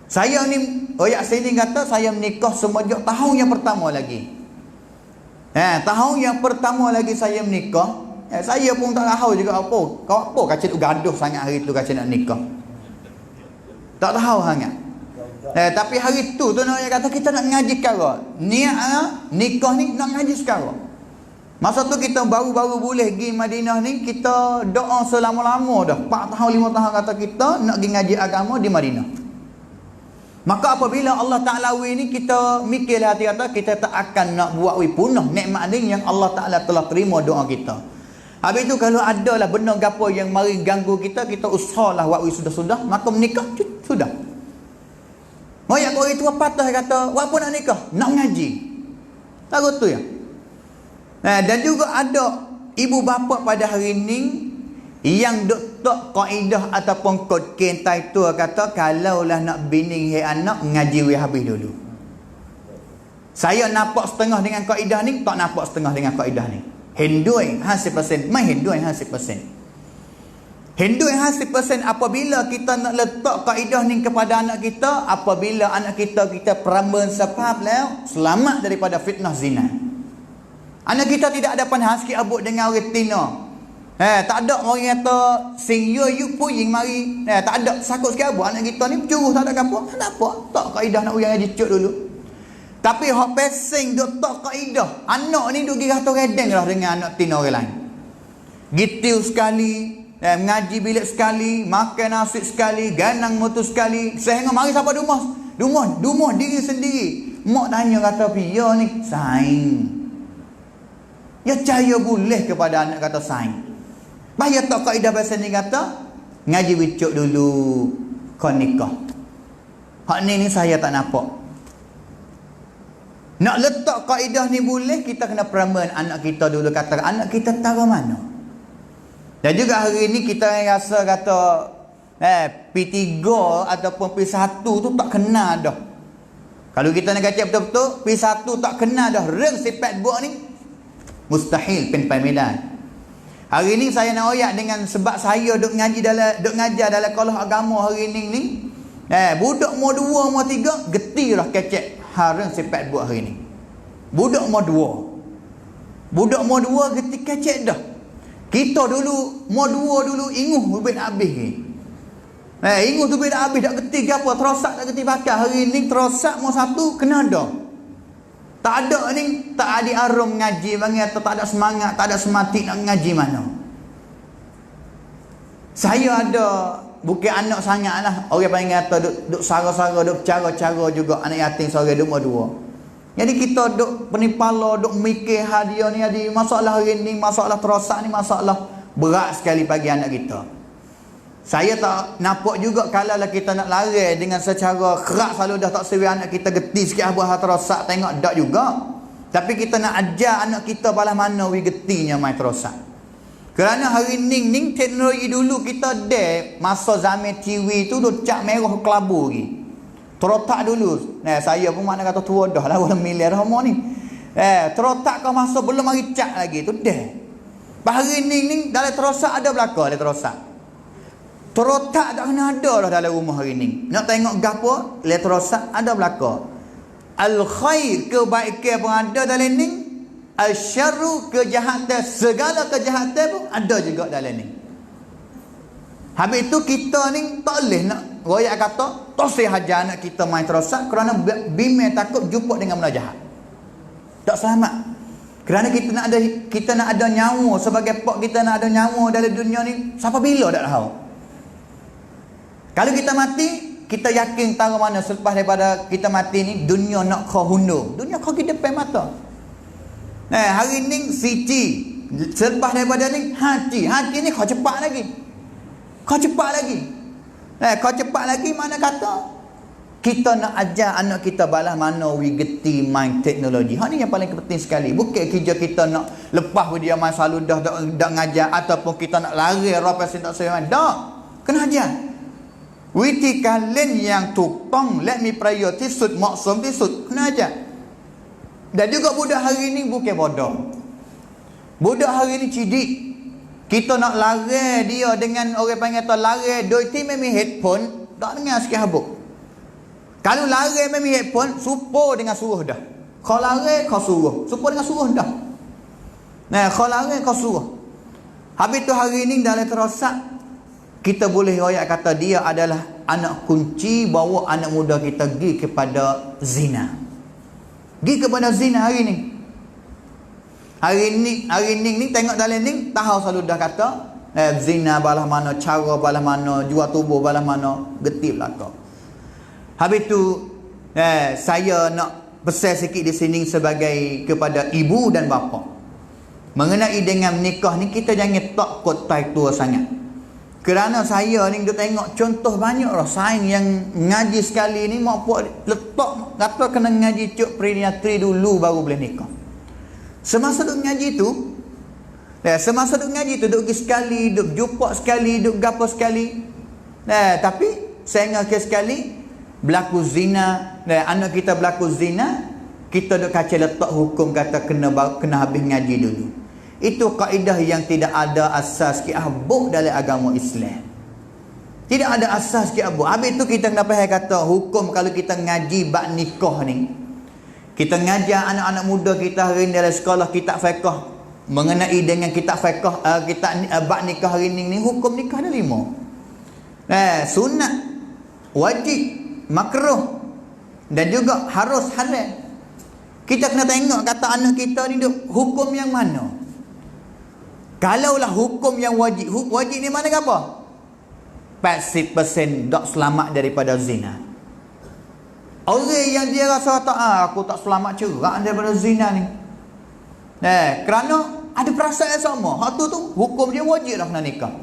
Saya ni royak sini kata saya menikah semenjak tahun yang pertama lagi. Tahun yang pertama lagi saya menikah, saya pun tak tahu juga apa. Kau apa kacau tu gaduh sangat hari tu kacau nak nikah. Tak tahu sangat. Tapi hari tu nak kata kita nak ngaji sekarang. Niat nikah ni nak ngaji sekarang. Masa tu kita baru-baru boleh pergi Madinah ni, kita doa selama-lama dah. 4 tahun 5 tahun kata kita nak pergi ngaji agama di Madinah. Maka apabila Allah Ta'ala ni kita mikirlah hati kata kita tak akan nak buat punah nikmat ni yang Allah Ta'ala telah terima doa kita. Habis tu kalau adalah benda gapo yang mari ganggu kita, kita usahalah buat sudah-sudah, maka menikah sudah. Moyak orang tua patah kata, "Apa nak nikah? Nak ngaji." Tahu tu ya. Dan juga ada ibu bapa pada hari ni yang doktor kaedah ataupun kod kentai tu kata kalaulah nak bini hai anak ngaji we habis dulu. Saya nampak setengah dengan kaedah ni, tak nampak setengah dengan kaedah ni. Hindui 100%, mai hindui 100%. Hindui 100% apabila kita nak letak kaedah ni kepada anak kita, apabila anak kita peramban sebab lah selamat daripada fitnah zina. Anak kita tidak ada panhas sikit abuk dengan orang tina. Tak ada orang kata sing you puying mari. Tak ada sakut sikit abuk anak kita ni berjuruh tak ada apa. Tak ada apa. Tak kaedah nak uyang ngaji cuk dulu. Tapi hak pesing duk tak kaedah. Anak ni duk girah redeng lah dengan anak tina orang lain. Gitiu sekali, mengaji bilik sekali, makan nasi sekali, ganang motor sekali. Sehingga mari siapa dumah diri sendiri. Mak tanya kata piya ni? Saing. Ya cahaya boleh kepada anak kata saing. Bahaya tak kaedah pasal ni kata ngaji wicuk dulu kon nikah. Hak ni saya tak nampak. Nak letak kaedah ni boleh, kita kena peraman anak kita dulu. Kata anak kita tahu mana. Dan juga hari ni kita rasa kata P3 ataupun P1 tu tak kena dah. Kalau kita nak kata betul-betul P1 tak kena dah. Reng sifat buat ni mustahil pen Medan. Hari ni saya nak oyak dengan sebab saya duk ngajar dalam sekolah agama hari ni. Budak umur 2, umur 3 geti dah kecek harang sifat buat hari ni. Budak umur 2 geti kecek dah. Kita dulu umur 2 dulu inguh lebih habis ni. Inguh tu lebih habis dak geti ke apa, terosak tak geti pakai. Hari ni terosak umur 1 kena dah. Tak ada ni, tak ada arum ngaji bagi atau tak ada semangat, tak ada semati nak ngaji mana. Saya ada bukan anak sangat lah. Orang panggil kata duk sara-sara, duk cara-cara juga anak yatim seorang duk umur 2. Jadi kita duk penipala, duk mikir hadiah ni, jadi masalah hari ni, masalah terosak ni, masalah berat sekali bagi anak kita. Saya tak nampak juga kalau kita nak lari dengan secara keras selalu dah tak sewi anak kita geti sikit abah terosak, tengok tak juga. Tapi kita nak ajar anak kita balas mana wi getinya mai terosak. Kerana hari ni teknologi dulu kita dek masa zaman TV tu duk cap merah kelabu lagi. Terotak dulu. Saya pun makna kata tua dah lah orang miliar homo ni. Terotak kau masa belum mari cap lagi tu dek. Hari ni dalam terosak ada belaka dalam terosak. Terotak tak kena ada dah dalam rumah hari ni. Nak tengok gapo, le terosak ada belaka. Al-khair, kebaikan pun ada dalam ni. Al-syarru, kejahatan, segala kejahatan pun ada juga dalam ni. Habis tu kita ni tak boleh nak royak kata tosih hajar anak kita main terosak kerana bimbang takut jumpa dengan benda jahat. Tak selamat. Kerana kita nak ada nyawa sebagai pak, kita nak ada nyawa dalam dunia ni sampai bila tak tahu. Kalau kita mati, kita yakin tahu mana selepas daripada kita mati ni dunia nak kau hundur. Dunia kau kita depan mata. Hari ni siji, selepas daripada ni hati. Hati ni kau cepat lagi. Kau cepat lagi mana kata kita nak ajar anak kita balas mana we geti main teknologi. Hal ni yang paling penting sekali. Bukan kerja kita nak lepas dia main selalu dah ngajar ataupun kita nak lari rapas tak sesuai. Tak. Kena ajar. Witi kalian yang tukang, let me priority sud maksum tisud. Kena ajar. Dan juga budak hari ni bukan bodoh. Budak hari ni cidik. Kita nak lari dia dengan orang panggil tu lari doi ti memi headphone, tak dengar sikit habuk. Kalau lari memi headphone, supo dengan suruh dah. Kau lari kau suruh. Supo dengan suruh dah. Kau lari kau suruh. Habis tu hari ni dalam terosak, kita boleh royak kata dia adalah anak kunci bawa anak muda kita pergi kepada zina. Pergi kepada zina hari ni. Hari ni tengok dalam ni tahu selalu dah kata zina balah mana, cara balah mana, jual tubuh balah mana, getih belaka. Habis tu saya nak pesan sikit di sini sebagai kepada ibu dan bapa. Mengenai dengan menikah ni kita jangan takut tai tua sangat. Kerana saya ni duk tengok contoh banyak lah saing yang ngaji sekali ni mak puak letak kata kena ngaji cuk perinatri dulu baru boleh nikah. Semasa duk ngaji tu duk pergi sekali, duk jumpa sekali, duk gapo sekali. Tapi saya ngake sekali berlaku zina, anak kita berlaku zina, kita duk kaca letak hukum kata kena habis ngaji dulu. Itu kaedah yang tidak ada asas ki'abuk dalam agama Islam. Tidak ada asas ki'abuk. Habis itu kita kena faham kata hukum kalau kita ngaji bab nikah ni. Kita ngajar anak-anak muda kita hari ni dalam sekolah kitab fiqh mengenai dengan kitab fiqh kita bab nikah hari ni hukum nikah ada 5. Sunat, wajib, makruh dan juga harus halal. Kita kena tengok kata anak kita ni duk hukum yang mana. Kalaulah hukum yang wajib, wajib ni mana ke apa? 80% tak selamat daripada zina. Orang yang dia rasa aku tak selamat cerak daripada zina ni. Kerana ada perasaan yang sama. Hak tu hukum dia wajib lah kena nikah.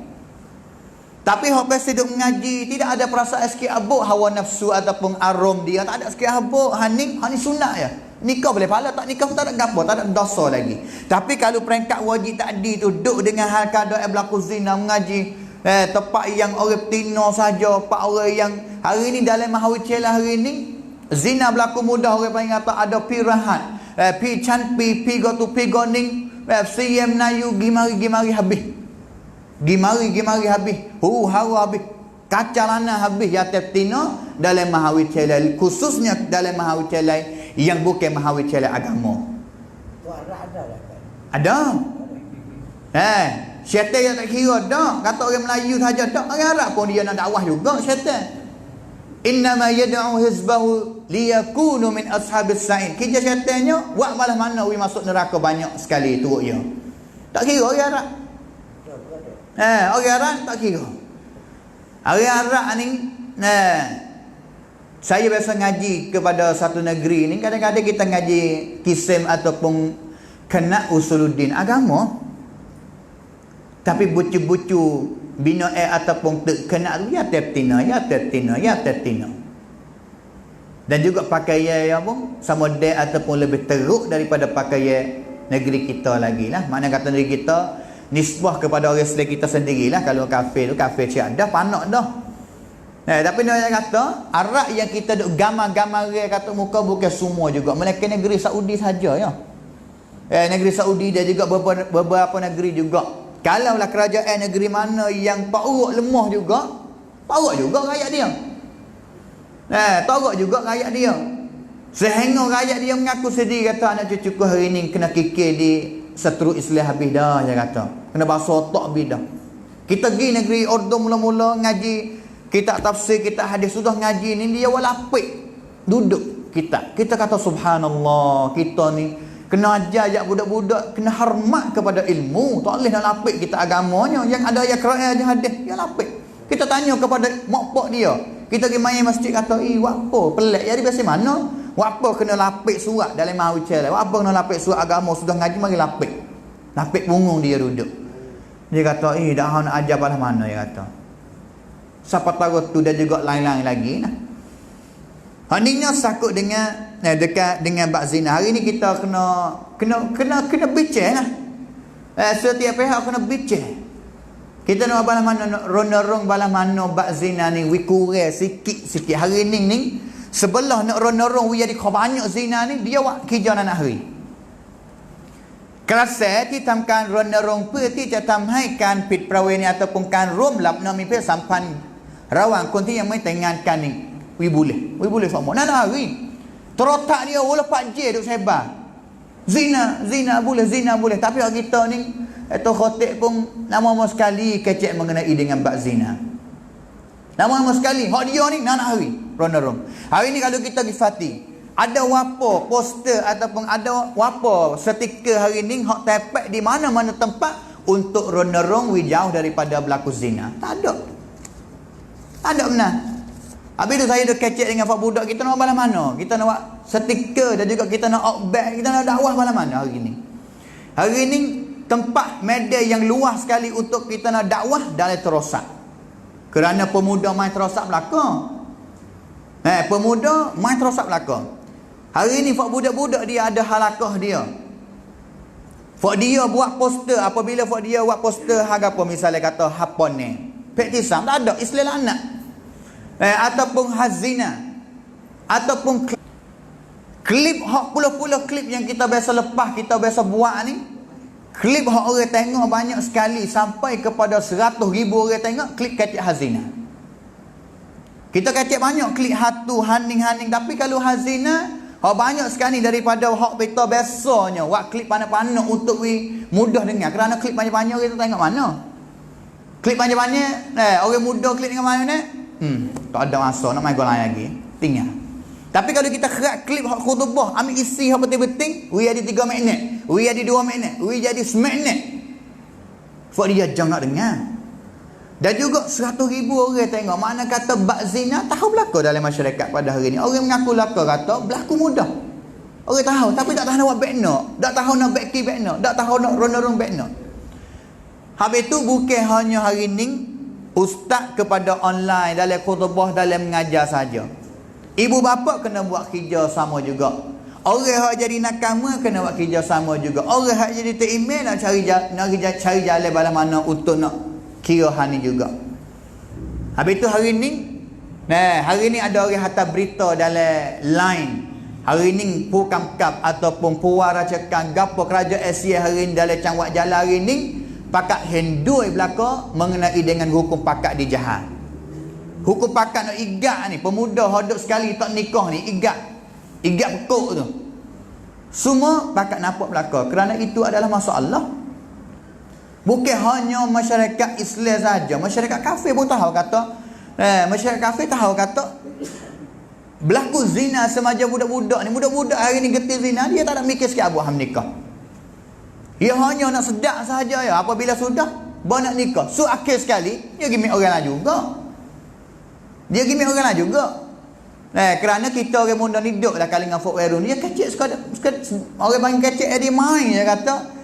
Tapi hak pasal duk mengaji, tidak ada perasaan sikit abuk hawa nafsu ataupun arom dia, tak ada sikit abuk. Hak ni sunat je. Nikah boleh pahala, tak nikah pun tak ada gapo, tak ada dosa lagi. Tapi kalau peringkat wajib takdi tu duk dengan hal keadaan berlaku zina, mengaji tempat yang orang betina saja, pak orang yang hari ni dalam mahawicela hari ni zina berlaku mudah, orang panggil kata ada pi rahat, pi canpi, pi go tu pi goning, CM Nayu gimari habis. Gimari habis. Haru habis. Kaca lana habis ya betina dalam mahawicela, khususnya dalam mahawicela yang bukan mahawicela agama. Tu arak ada lah kan? Ada. Syaitan yang tak kira dak. Kata orang Melayu saja dak. Orang Arab pun dia nak dakwah juga syaitan. Innama yad'u hizbahu liyakunu min ashabis sa'id. Kerja syaitannya buat balas mana we masuk neraka banyak sekali turut dia. Tak kira orang Arab. Orang Arab tak kira. Orang Arab ni saya biasa ngaji kepada satu negeri ni, kadang-kadang kita ngaji kisim ataupun kena usuluddin agama. Tapi bucu-bucu bina ataupun kena tu ya tertina. Dan juga pakaian yang pun sama dia ataupun lebih teruk daripada pakaian negeri kita lagi lah. Mana kata negeri kita nisbah kepada orang Islam kita sendirilah. Kalau kafir tu kafir siap dah panak dah. Tapi dia kata arak yang kita duk gamar-gamar kata muka bukan semua juga. Melainkan negeri Saudi saja ya. Negeri Saudi dia juga beberapa negeri juga. Kalaulah kerajaan negeri mana yang paruk lemah juga, paruk juga rakyat dia. Paruk juga rakyat dia. Sehingga rakyat dia mengaku sedih kata anak cucuku hari ni kena kikir di seteruk Islam habis dah, dia kata. Kena basuh otak habis dah. Kita pergi negeri Ordon mula-mula ngaji kitab tafsir, kitab hadis, sudah ngaji ni dia walapik duduk kita kata subhanallah, kita ni kena ajar ajak budak-budak kena hormat kepada ilmu, tak boleh nak lapik kita agamanya. Yang ada ayat Quran aja hadis dia lapik. Kita tanya kepada mak pak dia, kita pergi main masjid kata buat apa pelik jadi biasa mana buat apa kena lapik surat dalam mahawicela, buat apa kena lapik surat agama, sudah ngaji mari lapik punggung dia duduk. Dia kata dah nak ajar pada mana, dia kata. Siapa tahu tu dah juga lain-lain lagi nah. Heningnya sakut dengan dekat dengan bab zina. Hari ni kita kena bincang lah. Setiap pihak kena bincang. Kita nak balas mana nak ronda-rong balas mana bab zina ni we kurang sikit. Hari ni sebelah nak ronda-rong we jadi banyak zina ni dia buat kerja anak hari. Kerasa ti tamkan ronda-rong pe ti tamhai kan pit prawani ataupun kan rom lap na mi pe sampan rawang konti yang mai tengankan ni we boleh semua nak hari terotak dia wala 4J duk sebar zina boleh tapi kita ni atau khotik pun nama sekali kecek mengenai dengan bab zina, nama sekali hak dia ni nak hari ronda-rong. Hari ni kalau kita gifati ada wapo poster ataupun ada wapo stiker hari ni hak tepek di mana-mana tempat untuk ronda-rong we jauh daripada berlaku zina. Tak ada benar. Habis tu saya dah kecek dengan pak budak kita nak balas mana? Kita nak buat stiker dan juga kita nak outback, kita nak dakwah balas mana hari ni? Hari ni tempat media yang luas sekali untuk kita nak dakwah dalam terosak. Kerana pemuda main terosak belaka. Pemuda main terosak belaka. Hari ni pak budak-budak dia ada halakah dia. Pak dia buat poster, apabila pak dia buat poster harga apa misalnya kata hapone. Pektisam tak ada Islam anak. Ataupun hazina ataupun klip hak puluh-puluh klip yang kita biasa lepas, kita biasa buat ni, klip hak orang tengok banyak sekali sampai kepada 100,000 orang tengok klip kecik hazina. Kita kecik banyak klip hatu haning-haning, tapi kalau hazina hak banyak sekali daripada hak kita biasanya buat klip panak-panak untuk mudah dengar. Kerana klip banyak-banyak kita tengok mana? Klip banyak-banyak orang muda klip dengan mana ni? Tak ada masa nak main gol lagi. Tinggal. Tapi kalau kita kerak klip hak khutbah, ambil isi hak betul-betul, we ada 3 magnet, we ada 2 magnet, we jadi semagnet. Sebab dia jam nak dengar. Dan juga 100,000 orang tengok. Mana kata bab zina tahu berlaku dalam masyarakat pada hari ni. Orang mengaku laka kata berlaku mudah. Orang tahu tapi tak tahu nak buat back no. Tak tahu nak back key back no. Tak tahu nak run back no. Habis tu bukan hanya hari ni ustaz kepada online dalam khutbah dalam mengajar saja. Ibu bapa kena buat kerja sama juga. Orang yang jadi nakama kena buat kerja sama juga. Orang yang jadi email nak cari jalan bala mana untuk nak kira hal ni juga. Habis tu hari ni ada orang hantar berita dalam line. Hari ni Pukam Kap ataupun Puara Cekang gapo kerajaan Asia hari ni dalam cangwak jalan hari ni pakat hendui belaka mengenai dengan hukum pakat di jahat. Hukum pakat nak igat ni, pemuda hodok sekali tak nikah ni igat pekuk tu. Semua pakat nampak belaka kerana itu adalah masalah. Bukan hanya masyarakat Islam saja, masyarakat kafir pun tahu kata masyarakat kafir tahu kata berlaku zina semasa budak-budak ni. Budak-budak hari ni getir zina, dia tak nak mikir sikit abu ham nikah. Dia hanya nak sedap sahaja ya. Apabila sudah baru nak nikah, so akhir sekali dia gimik orang lain juga. Kerana kita orang muda ni duduk dah kalangan folk baru ni, dia kecil sekadar orang panggil kecil dia main dia kata.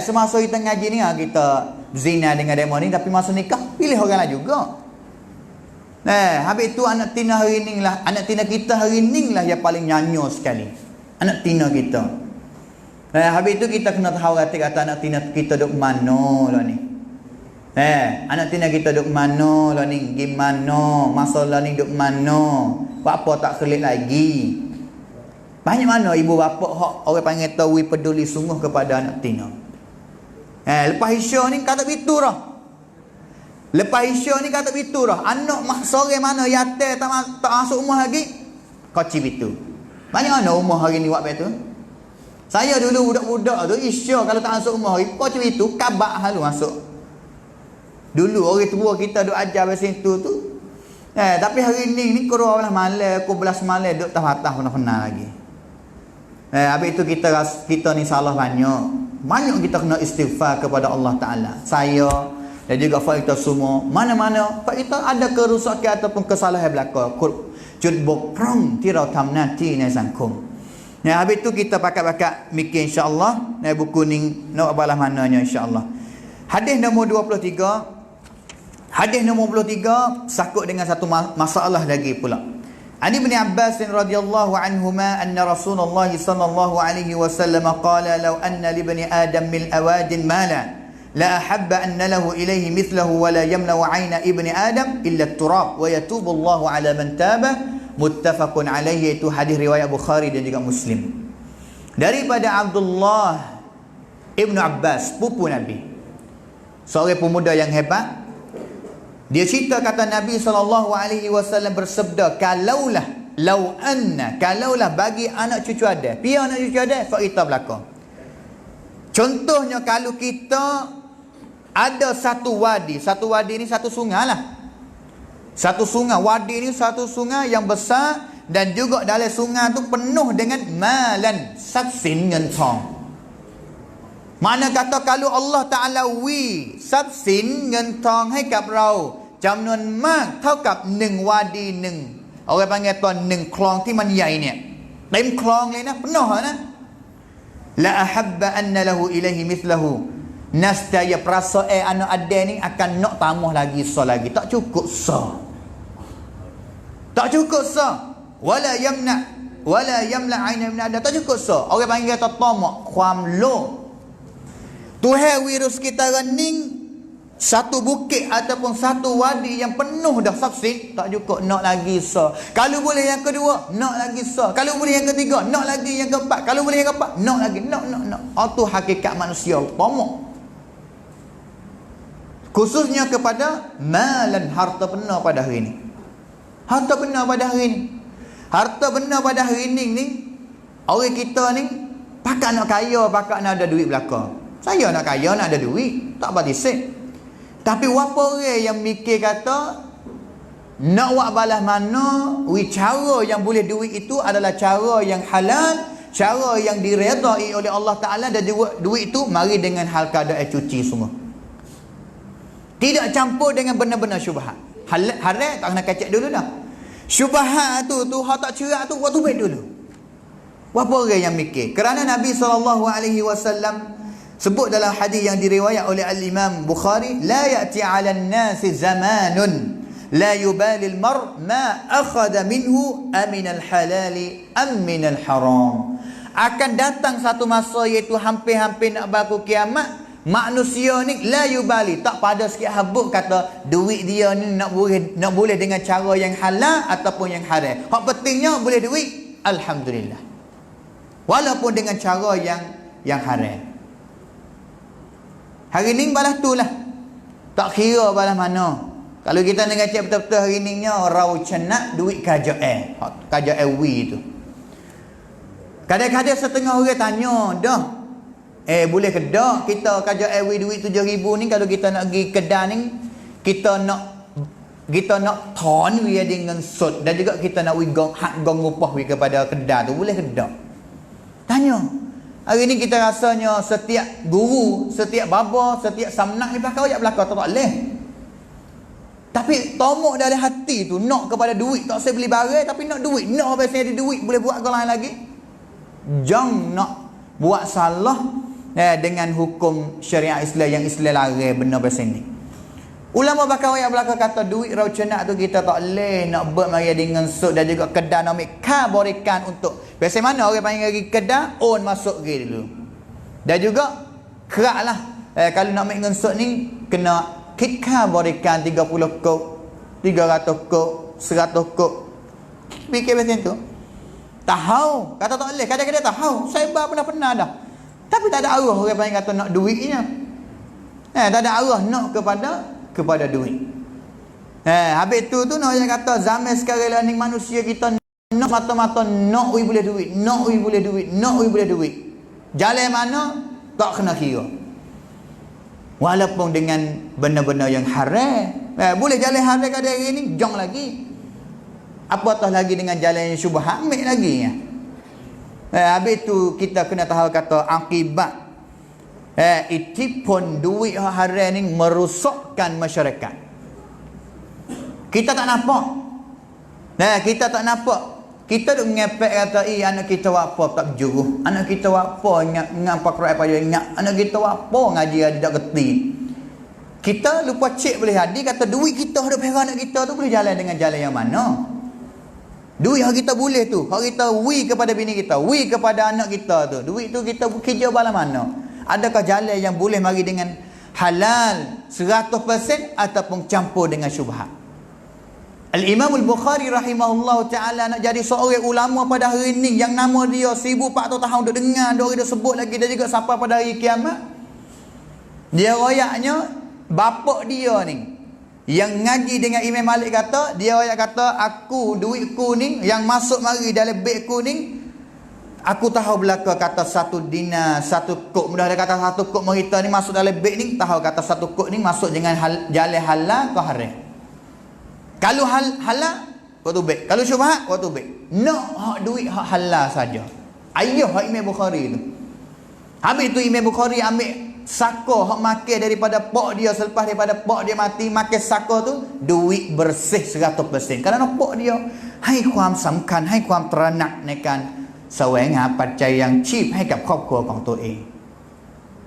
Semasa kita ngaji ni kita zina dengan demo ni, tapi masa nikah pilih orang lain juga. Habis tu anak tina hari ni lah, anak tina kita hari ni lah yang paling nyanyo sekali. Anak tina kita. Habis tu kita kena tahu kata anak tina kita duk mana lah ni. Anak tina kita duk mana lah ni, gimana masalah ni duk mana. Buat apa tak kelik lagi. Banyak mana ibu bapa hak orang panggil tahu peduli sungguh kepada anak tina. Lepas Isya ni kata begitu dah. Lepas Isya ni kata begitu dah. Anak sore mana yatim tak masuk rumah lagi, koci begitu. Banyak mana rumah hari ni buat begitu. Saya dulu budak-budak tu Isya kalau tak masuk rumah hari, koci begitu kabak halu masuk. Dulu orang tua kita duk ajar bahasa itu tu. Tapi hari ni kurang lah malam, aku 11 malam duk tah-tah pernah lagi. Habis itu kita ni salah banyak. Banyak kita kena istighfar kepada Allah Ta'ala. Saya dan juga kita semua. Mana-mana kita ada kerusakan ataupun kesalahan belaka. Jud bokrong tirau tamnati ni sangkum. Habis itu kita pakat-pakat mikir insya-Allah. Buku ni nak balas mananya insya-Allah. Hadis nombor 23. Hadis nombor 23 sakut dengan satu masalah lagi pula. Ani bin Abbas radhiyallahu anhuma anna Rasulullah sallallahu alaihi wasallam qala law anna li bani adam mil awadin mala la ahabba anna lahu ilayhi mithluhu wa la yamla 'ayna ibni adam illa at-turab wa yatubu Allahu 'ala man taba. Muttafaqun alaihi. Itu hadis riwayat Bukhari dan juga Muslim. Daripada Abdullah Ibnu Abbas, pupu Nabi. Seorang pemuda yang hebat. Dia cerita kata Nabi SAW bersabda, kalaulah bagi anak cucu ada, pia anak cucu ada, fakita belaka. Contohnya kalau kita ada satu wadi ni satu sungai lah. Satu sungai, wadi ni satu sungai yang besar dan juga dalam sungai tu penuh dengan malan, sabsin ngentong. Mana kata kalau Allah Ta'ala sabsin ngentong hai kap rau จำนวนมากเท่ากับ1วาดี1เอาไว้ว่าไงตอน1คลองที่มันใหญ่เนี่ยเต็มคลองเลยนะpenuhนะ la ahabba anna lahu ilaihi mithluhu nastaya perasaan anak ada ni akan nak tambah lagi lagi tak cukup wala yamla aina min ada tak cukup orang panggil kata tamak ความโลภ Tuhan wirus kita running satu bukit ataupun satu wadi yang penuh dah sabsin, tak cukup nak lagi kalau boleh yang kedua nak lagi kalau boleh yang ketiga nak lagi yang keempat, kalau boleh yang keempat nak lagi nak itu hakikat manusia tamak, khususnya kepada malan, harta benda pada hari ini. Harta benda pada hari ini orang kita ni pakat nak kaya, pakat nak ada duit belaka. Saya nak kaya, nak ada duit, tak bertisik. Tapi apa orang yang mikir kata Nak buat balas mana, cara yang boleh duit itu adalah cara yang halal, cara yang diredai oleh Allah Ta'ala, dan duit itu mari dengan hal keadaan cuci semua. Tidak campur dengan benar-benar syubhat. Haram tak kena kacak dulu dah. Syubhat tu hak tak cerak tu waktu baik dulu. Berapa orang yang mikir? Kerana Nabi SAW sebut dalam hadis yang diriwayat oleh Al-Imam Bukhari, la ya'ti 'alan nasi zamanun la yubali al-mar' ma akhadha minhu aminal halali am minal haram. Akan datang satu masa iaitu hampir-hampir nak berlaku kiamat, manusia ni la yubali, tak pada sikit habuk kata duit dia ni nak boleh dengan cara yang halal ataupun yang haram. Hak pentingnya boleh duit, alhamdulillah. Walaupun dengan cara yang haram. Hari ni balas tu lah. Tak kira balas mana. Kalau kita nak cek betul-betul hari ni nya rau cenak duit KJL. KJL tu. Kadang-kadang setengah orang tanya dah. Boleh ke tak kita KJL duit 7,000 ni kalau kita nak pergi kedai ni, kita nak ton we dengan sot, dan juga kita nak we gong upah we kepada kedai tu, boleh ke tak? Tanya. Hari ni kita rasanya setiap guru, setiap baba, setiap samnak ni belakang tak boleh. Tapi tomok dari hati tu nak kepada duit, tak saya beli barang tapi nak duit, nak biasanya ada duit boleh buat kalau lain lagi. Jangan nak buat salah dengan hukum syariat Islam yang Islam larang benar biasa ni. Ulama belakang kata duit rau cenak tu kita tak boleh nak buat mari dengan sud, dan juga kedai nak ambil berikan untuk biasa mana orang panggil lagi kedai on masuk ke dulu. Dan juga kerak lah kalau nak ambil dengan sud ni kena kita berikan 30 kok, 300 kok, 100 kok. Fikir macam tu. Tahu, kata tak boleh, kadang-kadang tahu. Saya pernah dah. Tapi tak ada arah orang panggil kata nak duitnya. Tak ada arah nak kepada duit. Habis tu nak yang kata zaman sekarang ni manusia kita nak mata-mata nak we boleh duit, nak we boleh duit, nak we boleh duit. Jalan mana tak kena kira. Walaupun dengan benar-benar yang haram. Boleh jalan haram kat hari ni, jong lagi. Apatah lagi dengan jalan yang syubhat, ambil lagi. Habis tu kita kena tahu kata akibat itipun duit haram ni merosakkan masyarakat. Kita tak nampak. Kita tak nampak. Kita duk ngepek kata anak kita buat apa tak berjuruh, anak kita buat apa ngapa Quran payah ingat, anak kita buat apa ngaji ada tak kerti. Kita lupa cek boleh hadis kata duit kita hidup hera anak kita tu boleh jalan dengan jalan yang mana. Duit yang kita boleh tu, hak kita wi kepada bini kita, wi kepada anak kita tu, duit tu kita kerja bala mana. Adakah jalan yang boleh mari dengan halal 100% ataupun campur dengan syubhat? Al-Imam Al-Bukhari rahimahullah ta'ala nak jadi seorang ulama pada hari ni yang nama dia 1400 tahun duk dengar, duk dia sebut lagi, dan juga sampai pada hari kiamat. Dia royaknya bapak dia ni yang ngaji dengan Imam Malik kata, dia royak kata aku duitku ni yang masuk mari dalam begku ni, aku tahu belaka kata 1 dinar 1 kok, mudah dia kata 1 kok merita ni masuk dalam beg ni, tahu kata 1 kok ni masuk dengan jalan halal ke haram. Kalau halal waktu baik, kalau syubhat waktu baik. Nak hak duit hak halal saja. Ayah hak Imam Bukhari tu. Habis tu Imam Bukhari ambil sako hak makan daripada pak dia, selepas daripada pak dia mati, makan sako tu duit bersih 100%. Kerana pak diaให้ความสำคัญให้ความตระหนักในการแสวงหาปัจจัยyang cheap ให้กับครอบครัวของตัวเอง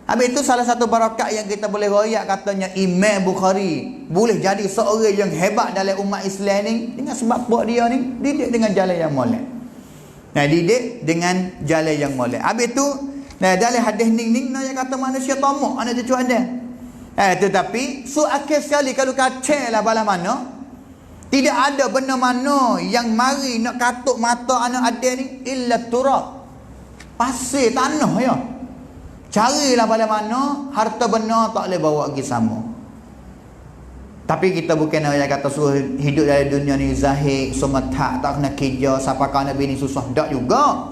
Habis itu salah satu barakat yang kita boleh royak katanya Imam Bukhari boleh jadi seorang yang hebat dalam umat Islam ni dengan sebab pak dia ni didik dengan jalan yang molek. Didik dengan jalan yang molek. Habis tu dalam hadis ni yang kata manusia tamak anak cucu anda. Tetapi akal sekali kalau kacau lah bala mana, tidak ada benda mana yang mari nak katuk mata anak ada ni illa turab. Pasir tanah ya. Carilah pada mana harta benar tak boleh bawa pergi sama. Tapi kita bukan yang kata suruh hidup dalam dunia ni zahid, semata tak kena kerja, siapa kau nak bini susah, tak juga.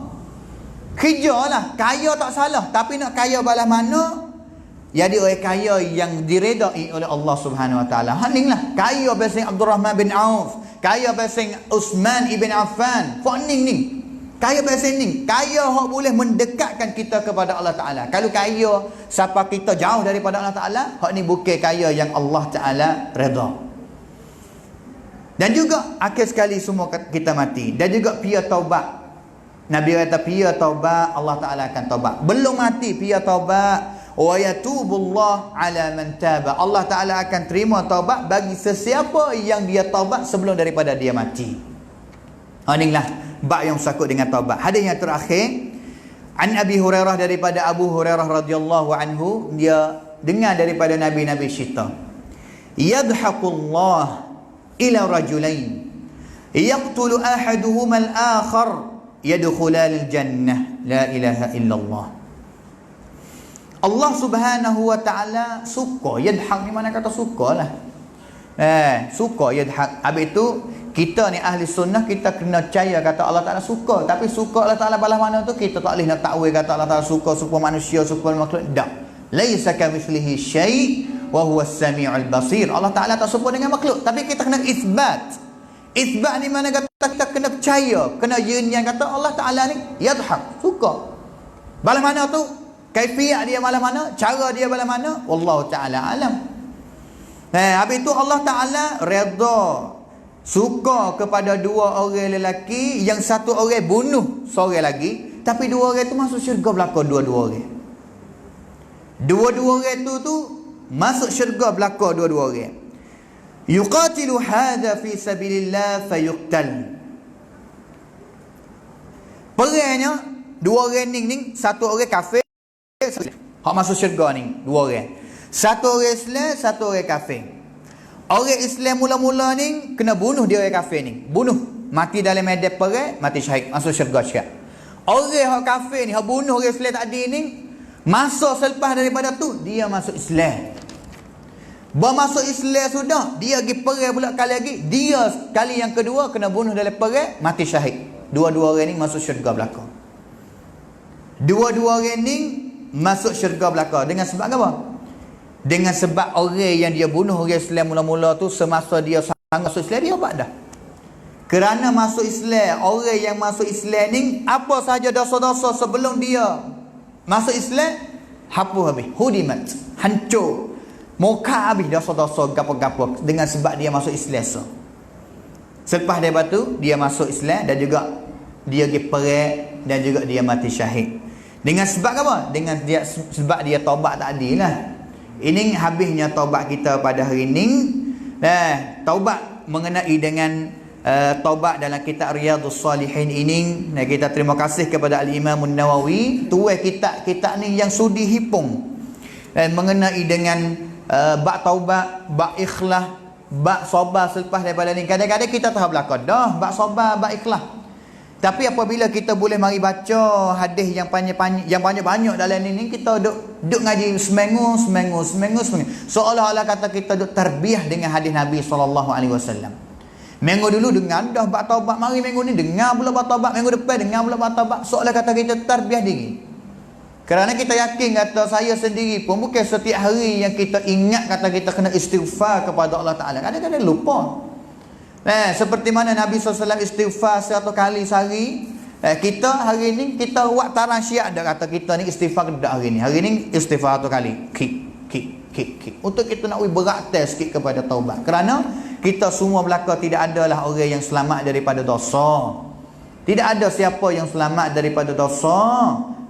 Kerja lah, kaya tak salah, tapi nak kaya balas mana Jadi orang kaya yang diredai oleh Allah Subhanahu Wa Taala. Haning lah. Kaya pasal Abdul Rahman bin Auf, kaya pasal Uthman ibn Affan. Fak ning. Kaya pasal ning. Kaya hak boleh mendekatkan kita kepada Allah Taala. Kalau kaya siapa kita jauh daripada Allah Taala, hak ni bukan kaya yang Allah Taala redha. Dan juga akhir sekali semua kita mati. Dan juga pia taubat. Nabi kata pia taubat, Allah Taala akan taubat. Belum mati pia taubat. Wa yatubullah ala man taba. Allah Taala akan terima taubat bagi sesiapa yang dia taubat sebelum daripada dia mati. Inilah bab yang sakut dengan taubat. Hadis yang terakhir, an Abi Hurairah, daripada Abu Hurairah radhiyallahu anhu, dia dengar daripada Nabi cerita. Yadhaqullah ila rajulain yaqtulu ahaduhuma al-akhar yadkhulal jannah la ilaha illallah. Allah Subhanahu Wa Taala suka. Yadhaq ni mana kata sukalah. Suka yadhaq. Habis itu kita ni ahli sunnah, kita kena percaya kata Allah Taala suka. Tapi suka Allah Taala balas mana tu kita tak boleh nak takwil kata Allah Taala suka manusia, suka makhluk. Tak. Laisa kamitslihi syai' wa huwa as-sami'ul basir. Allah Taala tak serupa dengan makhluk, tapi kita kena isbat. Isbat ni mana kata kita kena percaya, kena yang kata Allah Taala ni yadhaq, suka. Balas mana tu? Kaifiat dia balas mana? Cara dia balas mana? Wallahu Taala alam. Habis itu Allah Taala redha, suka kepada dua orang lelaki, yang satu orang bunuh seorang lagi, tapi dua orang tu masuk syurga belaka dua-dua orang. Dua-dua orang tu masuk syurga belaka dua-dua orang. Yuqatilu hadha fi sabilillah fayuqtal. Perangnya dua orang ni, satu orang kafir, hak masuk syurga ni dua orang. Satu orang Islam, satu orang kafir. Orang Islam mula-mula ni kena bunuh dia orang kafir ni. Bunuh, mati dalam medan perang, mati syahid, masuk syurga sekejap. Orang hak kafir ni, hak bunuh orang Islam tadi ni, masuk selepas daripada tu dia masuk Islam. Bermasuk Islam sudah, dia pergi perang pula kali lagi, dia kali yang kedua kena bunuh dalam perang, mati syahid. Dua-dua orang ni masuk syurga belaka. Dua-dua orang ni masuk syurga belaka dengan sebab apa? Dengan sebab orang yang dia bunuh orang Islam mula-mula tu, semasa dia masuk Islam dia obat dah. Kerana masuk Islam, orang yang masuk Islam ni apa sahaja dosa-dosa sebelum dia masuk Islam hapus habis, hudimat, hancur, muka habis dosa-dosa gapo-gapo dengan sebab dia masuk Islam. Selepas daripada tu dia masuk Islam dan juga dia pergi perang dan juga dia mati syahid. Dengan sebab apa? Dengan dia sebab dia taubat tadi lah. Ini habisnya taubat kita pada hari ini. Taubat mengenai dengan taubat dalam kitab Riyadhus Salihin ini. Kita terima kasih kepada Al-Imam An-Nawawi, tuai kitab ni yang sudi hipung mengenai dengan bab taubat, bab ikhlas, bab sabar selepas daripada ni. Kadang-kadang kita tahu belakang dah bab sabar, bab ikhlas. Tapi apabila kita boleh mari baca hadis yang panjang-panjang, yang banyak-banyak dalam ini, kita duk ngaji seminggu. Seolah-olah kata kita duk terbiah dengan hadis Nabi SAW. Minggu dulu dengar dah bab taubat, mari minggu ni dengar pula bab taubat, minggu depan dengar pula bab taubat. Seolah kata kita terbiah diri. Kerana kita yakin kata saya sendiri pun bukan setiap hari yang kita ingat kata kita kena istighfar kepada Allah Ta'ala. Kadang-kadang lupa. Seperti mana Nabi SAW istighfar 100 kali sehari, kita hari ni kita buat tarang syiar dah kata kita ni istighfar dah hari ni. Hari ni istighfar 1 kali. Kik. Untuk kita nak berat sikit kepada taubat. Kerana kita semua belaka tidak adalah orang yang selamat daripada dosa. Tidak ada siapa yang selamat daripada dosa.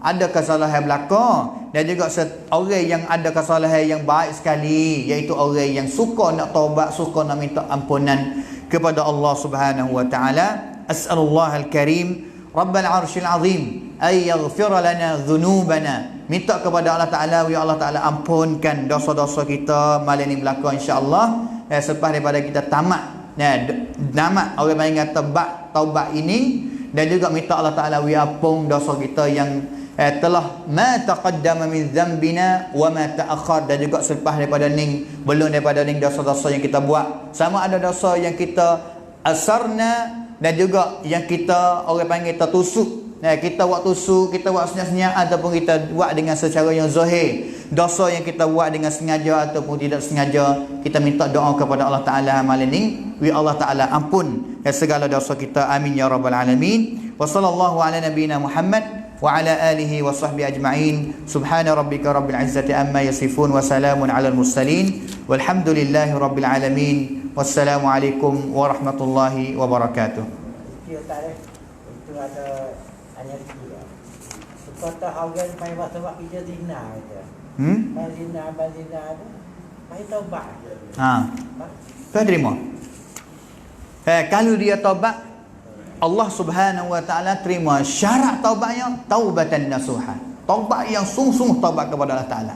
Ada kesalahan belaka, dan juga orang yang ada kesalahan yang baik sekali, iaitu orang yang suka nak taubat, suka nak minta ampunan kepada Allah Subhanahu wa taala. As'alullah al-karim Rabbal arshil azim ay yaghfir lana dhunubana. Minta kepada Allah Taala, ya Allah Taala ampunkan dosa-dosa kita malam ni belaka insya-Allah. Selepas daripada kita tamat tamat orang panggil kata bab taubat ini, dan juga minta Allah Taala ampun dosa kita yang telah ma taqaddama min dhanbina wa ma ta'akhkhar, dan juga selepas daripada ning, belum daripada ning dosa-dosa yang kita buat, sama ada dosa yang kita asarna dan juga yang kita orang panggil tertusuk Kita buat tusuk, kita buat senyap-senyap ataupun kita buat dengan secara yang zahir. Dosa yang kita buat dengan sengaja ataupun tidak sengaja, kita minta doa kepada Allah Ta'ala malam ni. Allah Ta'ala ampun segala dosa kita. Amin ya rabbal alamin. Wa sallallahu ala nabiyyina Muhammad wa ala alihi wa sahbihi ajma'in. Subhana rabbika rabbil izzati amma yasifun wa salamun ala al-mursalin. Walhamdulillahi rabbil alamin. Wassalamualaikum warahmatullahi wabarakatuh. Dia tak ada. Itu ada hanya dia. Kata orang main bahasa wak kerja zina aja. Bazina tu. Mai taubat. Kau terima. Kalau dia taubat, Allah Subhanahu wa taala terima syarat taubatnya taubatan nasuha. Taubat yang sungguh-sungguh taubat kepada Allah Taala.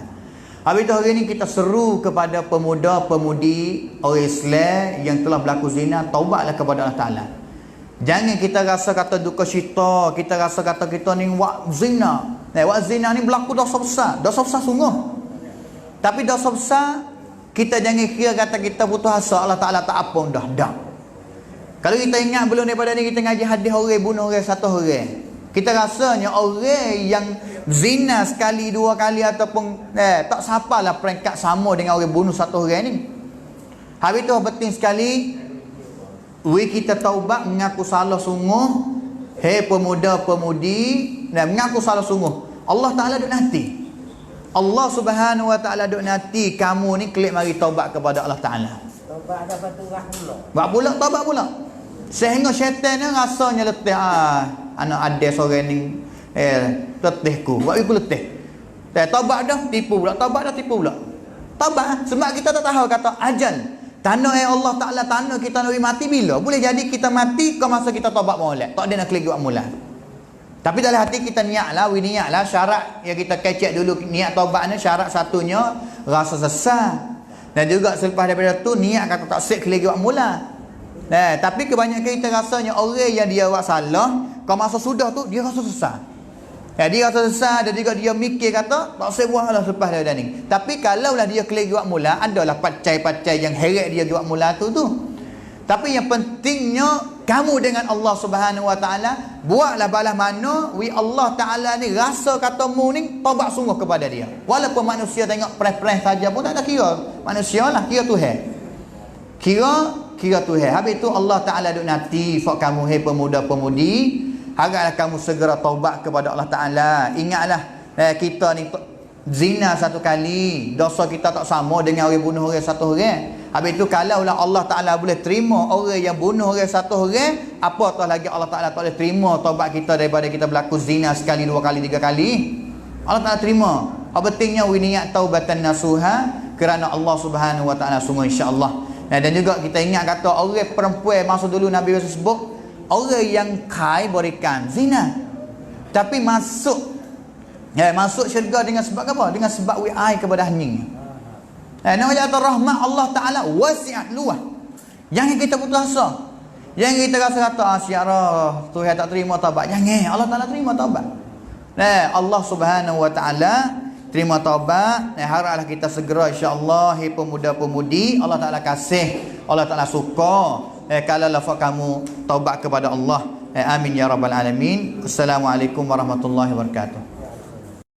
Habis itu hari ini kita seru kepada pemuda-pemudi orang Islam yang telah berlaku zina, taubatlah kepada Allah Taala. Jangan kita rasa kata duka cita, kita rasa kata kita ni buat zina. Buat zina ni berlaku dosa besar. Dosa besar sungguh. Tapi dosa besar, kita jangan kira kata kita putus asa, Allah Ta'ala tak apa dah. Kalau kita ingat belum daripada ni kita ngaji hadis orang bunuh orang satu orang. Kita rasanya orang yang zina sekali, dua kali ataupun tak sapalah peringkat sama dengan orang bunuh satu orang ni. Habis tu penting sekali kita taubat, mengaku salah sungguh. Hei pemuda-pemudi, dan mengaku salah sungguh. Allah Ta'ala duk nanti. Allah Subhanahu wa taala duk nanti kamu ni klik mari taubat kepada Allah Taala. Taubat ada baturah pula. Buat pula taubat pula. Sehingga syaitan ni rasanya letih anak ada seorang ni letihku. Buat aku letih. Taubat dah tipu pula, taubat dah tipu pula. Taubat sebab kita tak tahu kata ajal. Tanda Allah Ta'ala tanda kita nak mati bila? Boleh jadi kita mati ke masa kita taubat molek. Tak ada nak klik buat mula. Tapi dalam hati kita niatlah, niatlah syarat yang kita kecek dulu niat taubat ni syarat satunya rasa sesat. Dan juga selepas daripada tu niat kata tak sik klik buat mula. Tapi kebanyakan kita rasanya orang yang dia buat salah, ke masa sudah tu dia rasa sesat. Dia rasa sesat dan juga dia mikir kata tak saya buatlah selepas daripada ni. Tapi kalaulah dia klik buat mula, adalah pacai-pacai yang heret dia buat mula tu. Tapi yang pentingnya kamu dengan Allah Subhanahu wa taala buatlah balas mana Allah Taala ni rasa katamu ni taubat sungguh kepada dia. Walaupun manusia tengok preh-preh saja pun tak ada kira. Manusialah kira Tuhan. Kira Tuhan. Habis tu Allah Taala duk nanti fak kamu hai pemuda-pemudi, haraplah kamu segera taubat kepada Allah Taala. Ingatlah kita ni zina satu kali, dosa kita tak sama dengan orang bunuh orang satu orang. Habis itu kalaulah Allah Ta'ala boleh terima orang yang bunuh orang satu orang, apatah lagi Allah Ta'ala tak boleh terima taubat kita daripada kita berlaku zina sekali, dua kali, tiga kali. Allah Ta'ala terima. Pentingnya niat taubatan nasuha kerana Allah Subhanahu wa taala semua insya-Allah. Dan juga kita ingat kata orang perempuan masa dulu Nabi sebut orang yang kai berikan zina. Tapi masuk syurga dengan sebab apa? Dengan sebab wi'ai kepada hening. Namanya rahmat Allah Ta'ala wasi'at luah. Jangan kita putus asa. Jangan kita rasa kata syarah Tuhan tak terima taubat. Jangan, Allah Ta'ala terima taubat. Allah Subhanahu wa taala terima taubat. Haraplah kita segera insya-Allah pemuda-pemudi Allah Ta'ala kasih, Allah Ta'ala suka kalau lafaz kamu taubat kepada Allah. Amin ya rabbal alamin. Assalamualaikum warahmatullahi wabarakatuh.